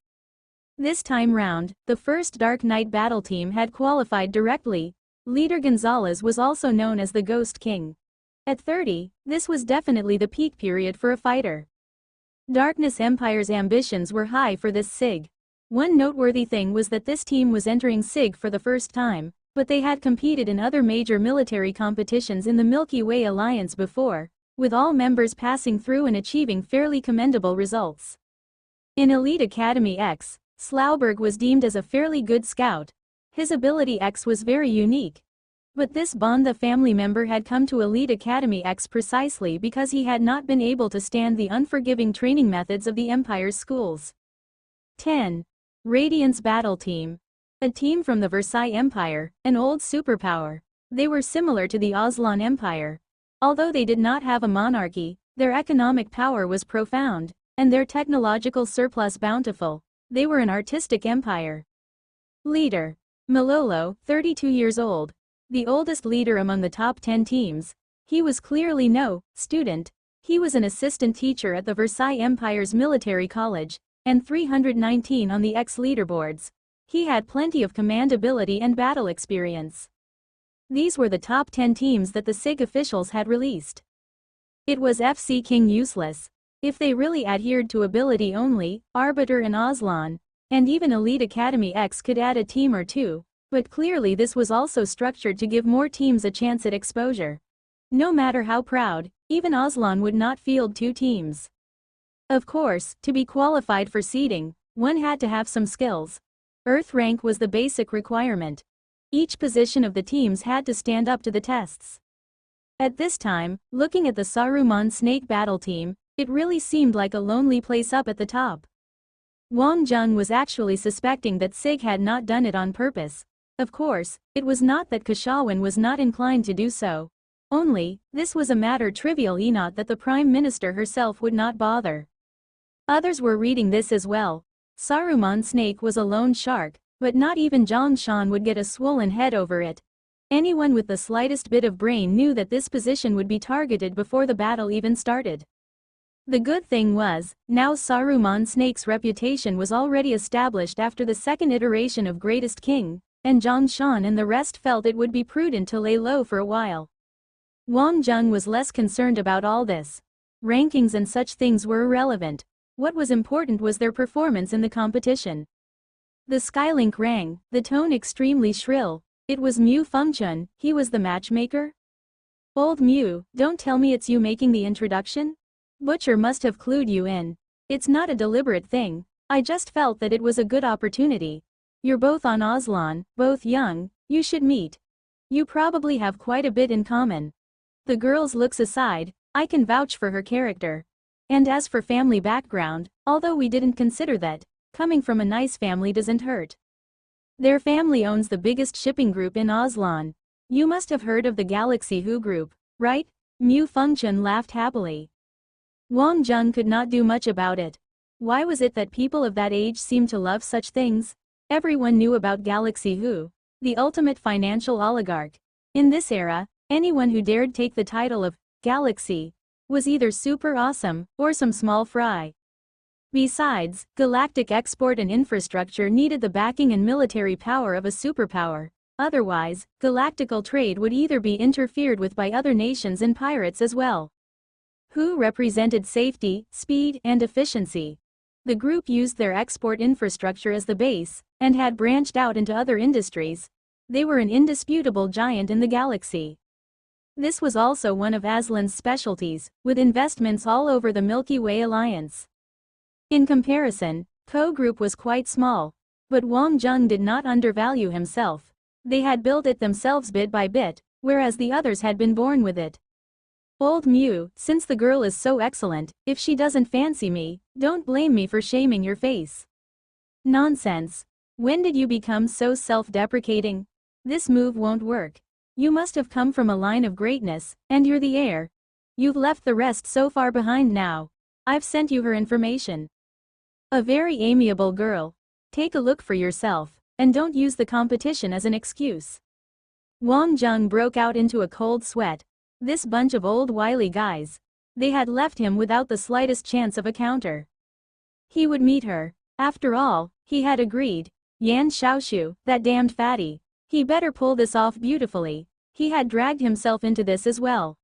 This time round, the first Dark Knight Battle Team had qualified directly. Leader Gonzalez was also known as the Ghost King. At 30, this was definitely the peak period for a fighter. Darkness Empire's ambitions were high for this SIG. One noteworthy thing was that this team was entering SIG for the first time, but they had competed in other major military competitions in the Milky Way Alliance before, with all members passing through and achieving fairly commendable results. In Elite Academy X, Slauberg was deemed as a fairly good scout. His ability X was very unique. But this Banda family member had come to Elite Academy X precisely because he had not been able to stand the unforgiving training methods of the Empire's schools. 10. Radiance Battle Team. A team from the Versailles Empire, an old superpower. They were similar to the Aslan Empire. Although they did not have a monarchy, their economic power was profound, and their technological surplus bountiful. They were an artistic empire. Leader. Malolo, 32 years old. The oldest leader among the top 10 teams. He was clearly no student. He was an assistant teacher at the Versailles Empire's military college, and 319 on the X leaderboards. He had plenty of command ability and battle experience. These were the top 10 teams that the SIG officials had released. It was FC King useless. If they really adhered to ability only, Arbiter and Aslan, and even Elite Academy X could add a team or 2, but clearly this was also structured to give more teams a chance at exposure. No matter how proud, even Aslan would not field 2 teams. Of course, to be qualified for seeding, one had to have some skills. Earth rank was the basic requirement. Each position of the teams had to stand up to the tests. At this time, looking at the Saruman Snake Battle Team, it really seemed like a lonely place up at the top. Wang Jung was actually suspecting that SIG had not done it on purpose. Of course, it was not that Kashawin was not inclined to do so. Only, this was a matter trivial enough that the Prime Minister herself would not bother. Others were reading this as well. Saruman Snake was a lone shark, but not even Zhang Shan would get a swollen head over it. Anyone with the slightest bit of brain knew that this position would be targeted before the battle even started. The good thing was, now Saruman Snake's reputation was already established after the second iteration of Greatest King, and Zhang Shan and the rest felt it would be prudent to lay low for a while. Wang Zheng was less concerned about all this. Rankings and such things were irrelevant. What was important was their performance in the competition. The Skylink rang, the tone extremely shrill. It was Mu Fengchun. He was the matchmaker? Old Mu, don't tell me it's you making the introduction? Butcher must have clued you in. It's not a deliberate thing. I just felt that it was a good opportunity. You're both on Aslan, both young, you should meet. You probably have quite a bit in common. The girl's looks aside, I can vouch for her character. And as for family background, although we didn't consider that, coming from a nice family doesn't hurt. Their family owns the biggest shipping group in Aslan. You must have heard of the Galaxy Who group, right? Mu Fengchun laughed happily. Wang Zheng could not do much about it. Why was it that people of that age seemed to love such things? Everyone knew about Galaxy Who, the ultimate financial oligarch. In this era, anyone who dared take the title of Galaxy was either super awesome or some small fry. Besides, galactic export and infrastructure needed the backing and military power of a superpower. Otherwise, galactical trade would either be interfered with by other nations and pirates as well. Who represented safety, speed, and efficiency. The group used their export infrastructure as the base, and had branched out into other industries. They were an indisputable giant in the galaxy. This was also one of Aslan's specialties, with investments all over the Milky Way Alliance. In comparison, Co Group was quite small, but Wang Zheng did not undervalue himself. They had built it themselves bit by bit, whereas the others had been born with it. Old Mu, since the girl is so excellent, if she doesn't fancy me, don't blame me for shaming your face. Nonsense. When did you become so self-deprecating? This move won't work. You must have come from a line of greatness, and you're the heir. You've left the rest so far behind now. I've sent you her information. A very amiable girl. Take a look for yourself, and don't use the competition as an excuse. Wang Zheng broke out into a cold sweat. This bunch of old wily guys. They had left him without the slightest chance of a counter. He would meet her. After all, he had agreed. Yan Xiaoshu, that damned fatty. He better pull this off beautifully. He had dragged himself into this as well.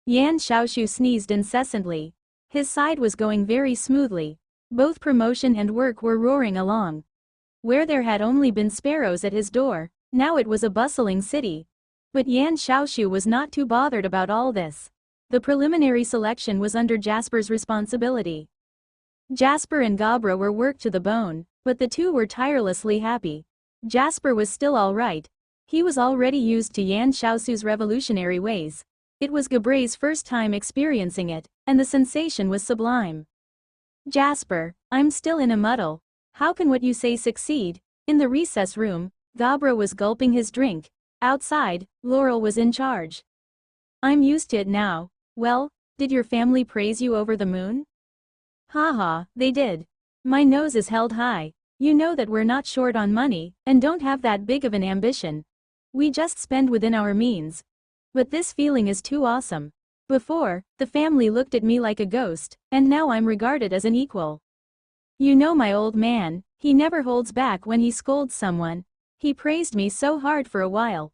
Yan Xiaoshu sneezed incessantly. His side was going very smoothly. Both promotion and work were roaring along. Where there had only been sparrows at his door, now it was a bustling city. But Yan Xiaoshu was not too bothered about all this. The preliminary selection was under Jasper's responsibility. Jasper and Gabra were worked to the bone, but the two were tirelessly happy. Jasper was still all right. He was already used to Yan Xiaoshu's revolutionary ways. It was Gabra's first time experiencing it, and the sensation was sublime. Jasper, I'm still in a muddle. How can what you say succeed? In the recess room, Gabra was gulping his drink. Outside, Laurel was in charge. I'm used to it now. Well, did your family praise you over the moon? Haha, they did. My nose is held high. You know that we're not short on money, and don't have that big of an ambition. We just spend within our means. But this feeling is too awesome. Before, the family looked at me like a ghost, and now I'm regarded as an equal. You know my old man, he never holds back when he scolds someone. He praised me so hard for a while.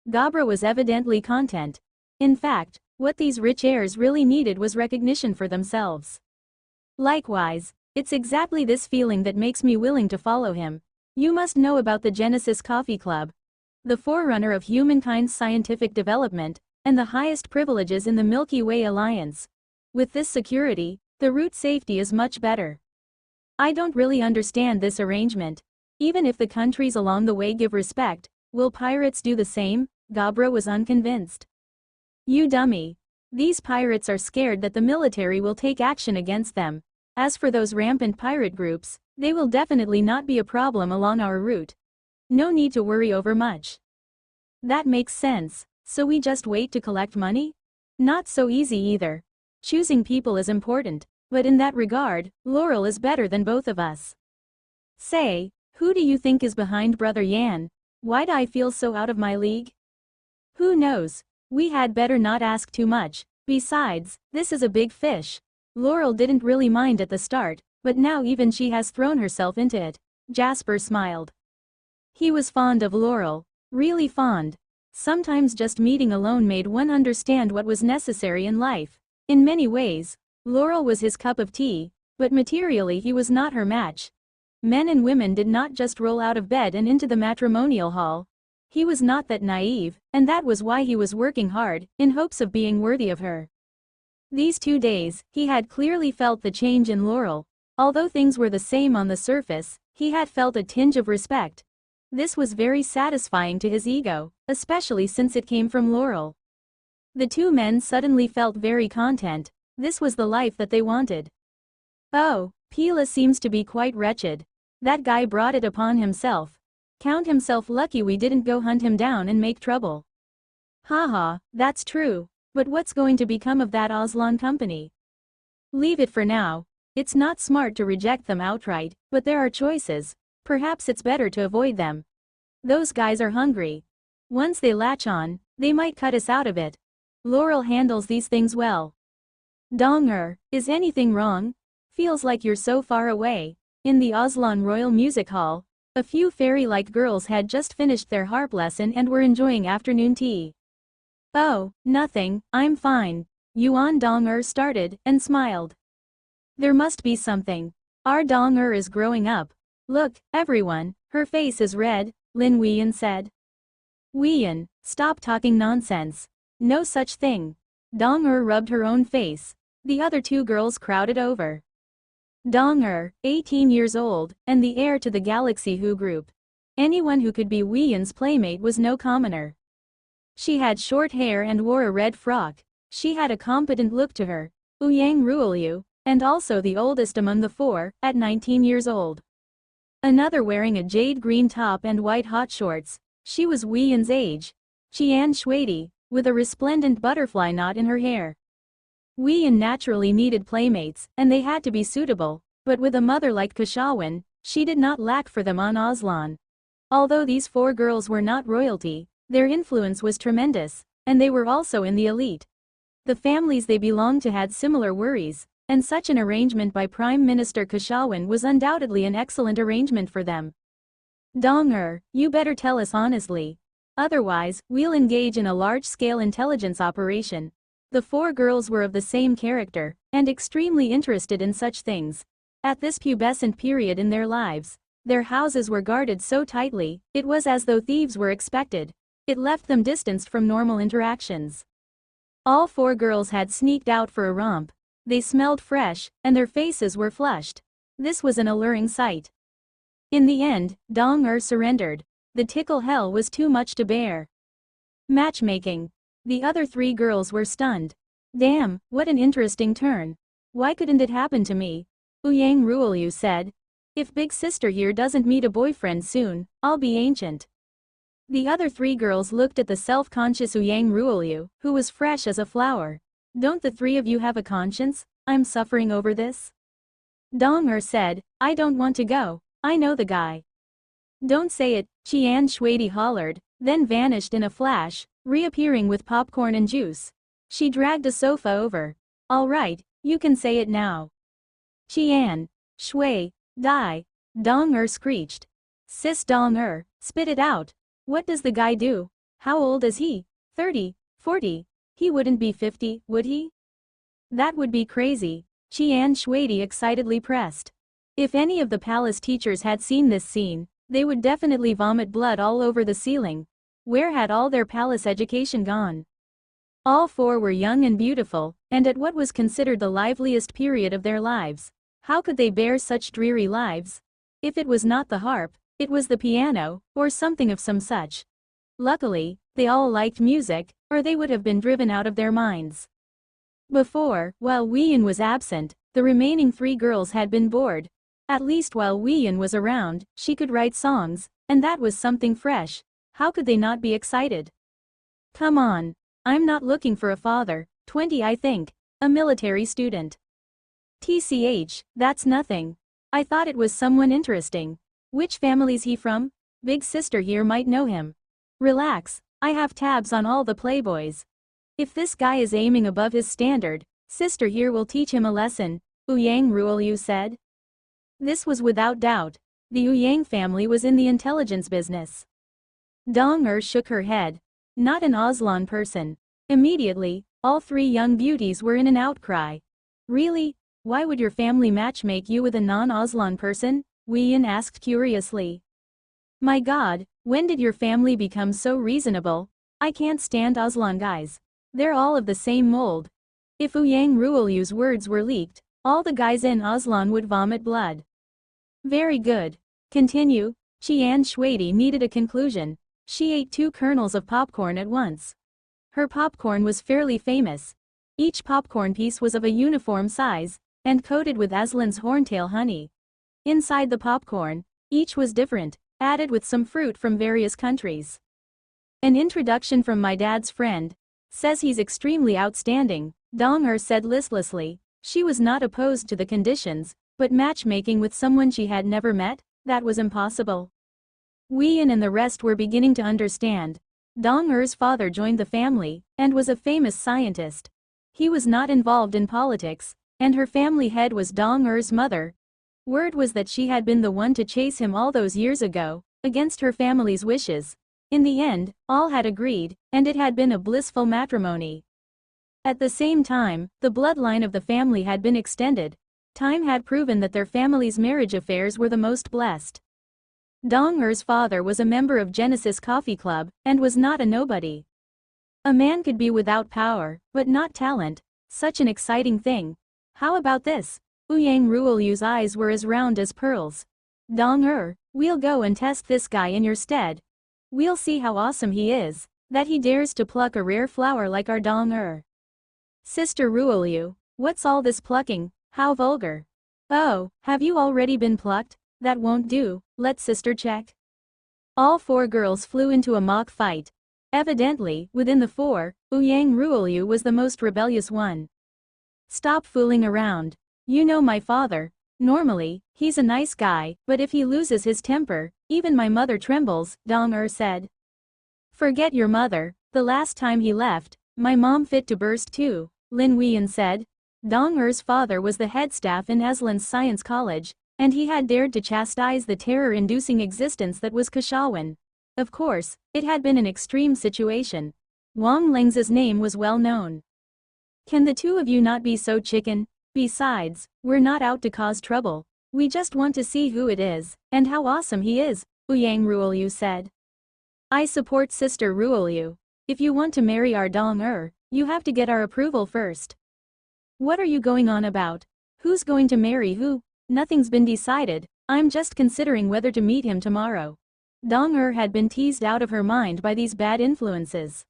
Gabra was evidently content. In fact, what these rich heirs really needed was recognition for themselves. Likewise, it's exactly this feeling that makes me willing to follow him. You must know about the Genesis Coffee Club. The forerunner of humankind's scientific development, and the highest privileges in the Milky Way Alliance. With this security, the route safety is much better. I don't really understand this arrangement. Even if the countries along the way give respect, will pirates do the same? Gabra was unconvinced. You dummy. These pirates are scared that the military will take action against them. As for those rampant pirate groups, they will definitely not be a problem along our route. No need to worry over much. That makes sense, so we just wait to collect money? Not so easy either. Choosing people is important, but in that regard, Laurel is better than both of us. Say, who do you think is behind Brother Yan? Why'd I feel so out of my league? Who knows? We had better not ask too much. Besides, this is a big fish. Laurel didn't really mind at the start, but now even she has thrown herself into it. Jasper smiled. He was fond of Laurel. Really fond. Sometimes just meeting alone made one understand what was necessary in life. In many ways, Laurel was his cup of tea, but materially he was not her match. Men and women did not just roll out of bed and into the matrimonial hall. He was not that naive, and that was why he was working hard, in hopes of being worthy of her. These 2 days, he had clearly felt the change in Laurel. Although things were the same on the surface, he had felt a tinge of respect. This was very satisfying to his ego, especially since it came from Laurel. The two men suddenly felt very content. This was the life that they wanted. Oh, Pila seems to be quite wretched. That guy brought it upon himself. Count himself lucky we didn't go hunt him down and make trouble. Haha, that's true. But what's going to become of that Aslan company? Leave it for now. It's not smart to reject them outright, but there are choices. Perhaps it's better to avoid them. Those guys are hungry. Once they latch on, they might cut us out of it. Laurel handles these things well. Dong-er, is anything wrong? Feels like you're so far away. In the Aslan Royal Music Hall, a few fairy-like girls had just finished their harp lesson and were enjoying afternoon tea. Oh, nothing, I'm fine. Yuan Dong-er started and smiled. There must be something. Our Dong-er is growing up. Look, everyone, her face is red, Lin Weiyan said. Weiyan, stop talking nonsense. No such thing. Dong-er rubbed her own face. The other two girls crowded over. Dong-er, 18 years old, and the heir to the Galaxy Who group. Anyone who could be Weiyan's playmate was no commoner. She had short hair and wore a red frock. She had a competent look to her. Ouyang Ruolyu, and also the oldest among the four, at 19 years old. Another wearing a jade green top and white hot shorts. She was Weiyan's age. Qian Shuidi, with a resplendent butterfly knot in her hair. Weiyan naturally needed playmates, and they had to be suitable, but with a mother like Kashawan, she did not lack for them on Aslan. Although these four girls were not royalty, their influence was tremendous, and they were also in the elite. The families they belonged to had similar worries, and such an arrangement by Prime Minister Kashawan was undoubtedly an excellent arrangement for them. Dong-er, you better tell us honestly. Otherwise, we'll engage in a large-scale intelligence operation. The four girls were of the same character, and extremely interested in such things. At this pubescent period in their lives, their houses were guarded so tightly, it was as though thieves were expected. It left them distanced from normal interactions. All four girls had sneaked out for a romp. They smelled fresh, and their faces were flushed. This was an alluring sight. In the end, Dong-er surrendered. The tickle hell was too much to bear. Matchmaking. The other three girls were stunned. Damn, what an interesting turn. Why couldn't it happen to me? Ouyang Ruolyu said. If big sister here doesn't meet a boyfriend soon, I'll be ancient. The other three girls looked at the self-conscious Ouyang Ruolyu, who was fresh as a flower. Don't the three of you have a conscience? I'm suffering over this. Dong-er said, I don't want to go. I know the guy. Don't say it, Qian Shuidi hollered, then vanished in a flash, reappearing with popcorn and juice. She dragged a sofa over. All right, you can say it now. Qian. Shui. Die. Dong-er screeched. Sis Dong-er, spit it out. What does the guy do? How old is he? 30, 40. He wouldn't be 50, would he? That would be crazy. Qian Shuidi excitedly pressed. If any of the palace teachers had seen this scene, they would definitely vomit blood all over the ceiling. Where had all their palace education gone? All four were young and beautiful, and at what was considered the liveliest period of their lives. How could they bear such dreary lives? If it was not the harp, it was the piano, or something of some such. Luckily, they all liked music, or they would have been driven out of their minds. Before, while Weiyan was absent, the remaining three girls had been bored. At least while Weiyan was around, she could write songs, and that was something fresh. How could they not be excited? Come on. I'm not looking for a father, 20 I think, a military student. TCH, that's nothing. I thought it was someone interesting. Which family's he from? Big sister here might know him. Relax, I have tabs on all the playboys. If this guy is aiming above his standard, sister here will teach him a lesson, Ouyang Ruolyu said. This was without doubt. The Yang family was in the intelligence business. Dong shook her head. Not an Aslan person. Immediately, all three young beauties were in an outcry. Really? Why would your family matchmake you with a non-Aslan person? Yin asked curiously. My god, when did your family become so reasonable? I can't stand Aslan guys. They're all of the same mold. If Yang Ruolyu's words were leaked, all the guys in Aslan would vomit blood. Very good. Continue. Qian Shuidi needed a conclusion. She ate 2 kernels of popcorn at once. Her popcorn was fairly famous. Each popcorn piece was of a uniform size, and coated with Aslan's horntail honey. Inside the popcorn, each was different, added with some fruit from various countries. An introduction from my dad's friend. Says he's extremely outstanding, Dong said listlessly. She was not opposed to the conditions, but matchmaking with someone she had never met, that was impossible. Yin and the rest were beginning to understand. Dong father joined the family, and was a famous scientist. He was not involved in politics, and her family head was Dong mother. Word was that she had been the one to chase him all those years ago, against her family's wishes. In the end, all had agreed, and it had been a blissful matrimony. At the same time, the bloodline of the family had been extended. Time had proven that their family's marriage affairs were the most blessed. Dong father was a member of Genesis Coffee Club, and was not a nobody. A man could be without power, but not talent. Such an exciting thing. How about this? Yang Ruolyu's eyes were as round as pearls. Dong we'll go and test this guy in your stead. We'll see how awesome he is, that he dares to pluck a rare flower like our Dong Sister Ruolyu, what's all this plucking? How vulgar. Oh, have you already been plucked? That won't do, let sister check. All 4 girls flew into a mock fight. Evidently, within the 4, Yang Ruolyu was the most rebellious one. Stop fooling around. You know my father. Normally, he's a nice guy, but if he loses his temper, even my mother trembles, Dong said. Forget your mother, the last time he left, my mom fit to burst too, Lin Yin said. Dong father was the head staff in Aslan's Science College, and he had dared to chastise the terror-inducing existence that was Kashawan. Of course, it had been an extreme situation. Wang Leng's name was well known. Can the two of you not be so chicken? Besides, we're not out to cause trouble. We just want to see who it is, and how awesome he is, Yang Ruolyu said. I support Sister Ruolyu. If you want to marry our Dong you have to get our approval first. What are you going on about? Who's going to marry who? Nothing's been decided, I'm just considering whether to meet him tomorrow. Dong had been teased out of her mind by these bad influences.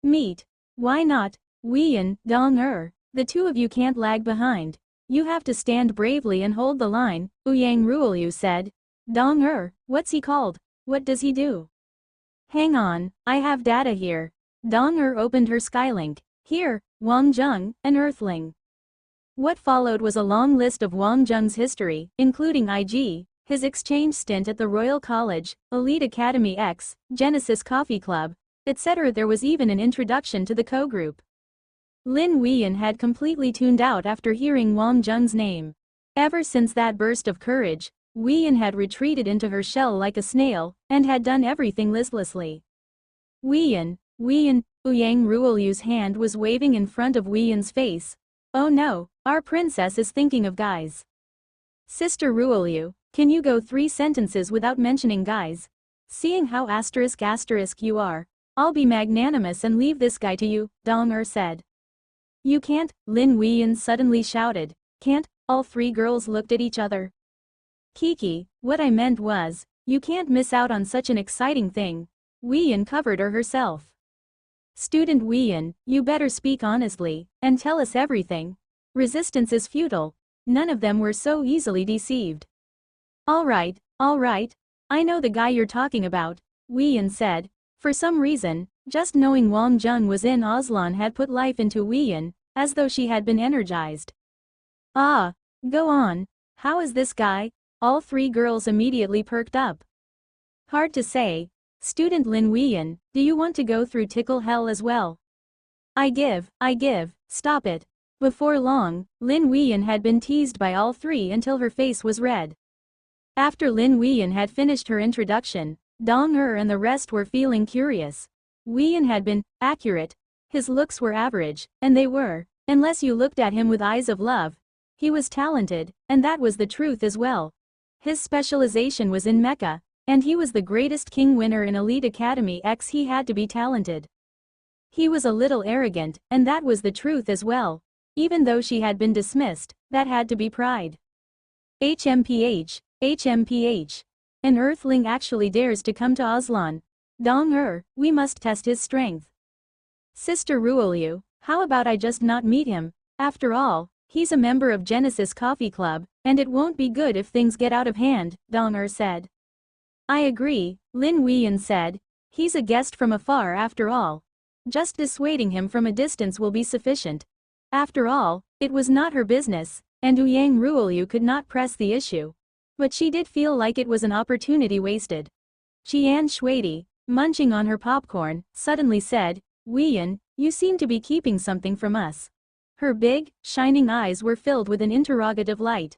Meet? Why not? Yin, Dong the two of you can't lag behind. You have to stand bravely and hold the line, Yang Ruolyu said. Dong what's he called? What does he do? Hang on, I have data here. Dong opened her Skylink. Here, Wang Zheng, an Earthling. What followed was a long list of Wang Zheng's history, including IG, his exchange stint at the Royal College, Elite Academy X, Genesis Coffee Club, etc. There was even an introduction to the co-group. Lin Yin had completely tuned out after hearing Wang Zheng's name. Ever since that burst of courage, Yin had retreated into her shell like a snail, and had done everything listlessly. Yin, Yang Ruolyu's hand was waving in front of Yin's face. Oh no, our princess is thinking of guys. Sister Ruolyu, can you go 3 sentences without mentioning guys? Seeing how *** you are, I'll be magnanimous and leave this guy to you, Dong said. You can't, Lin Yin suddenly shouted. Can't? All 3 girls looked at each other. Kiki, what I meant was, you can't miss out on such an exciting thing. Yin covered her herself. Student Yin, you better speak honestly, and tell us everything. Resistance is futile. None of them were so easily deceived. Alright, I know the guy you're talking about, Yin said. For some reason, just knowing Wang Zheng was in Aslan had put life into Yin, as though she had been energized. Ah, go on. How is this guy? All 3 girls immediately perked up. Hard to say. Student Lin Yin, do you want to go through tickle hell as well? I give, stop it. Before long, Lin Yin had been teased by all 3 until her face was red. After Lin Weiyan had finished her introduction, Dong and the rest were feeling curious. Weiyan had been accurate. His looks were average, and they were, unless you looked at him with eyes of love. He was talented, and that was the truth as well. His specialization was in mecha, and he was the greatest king winner in Elite Academy X. He had to be talented. He was a little arrogant, and that was the truth as well. Even though she had been dismissed, that had to be pride. HMPH. An Earthling actually dares to come to Aslan. Dong we must test his strength. Sister Ruolyu, how about I just not meet him? After all, he's a member of Genesis Coffee Club, and it won't be good if things get out of hand, Dong said. I agree, Lin Weiyan said. He's a guest from afar after all. Just dissuading him from a distance will be sufficient. After all, it was not her business, and Ouyang Ruolyu could not press the issue. But she did feel like it was an opportunity wasted. Qian Shuidi, munching on her popcorn, suddenly said, Weiyan, you seem to be keeping something from us. Her big, shining eyes were filled with an interrogative light.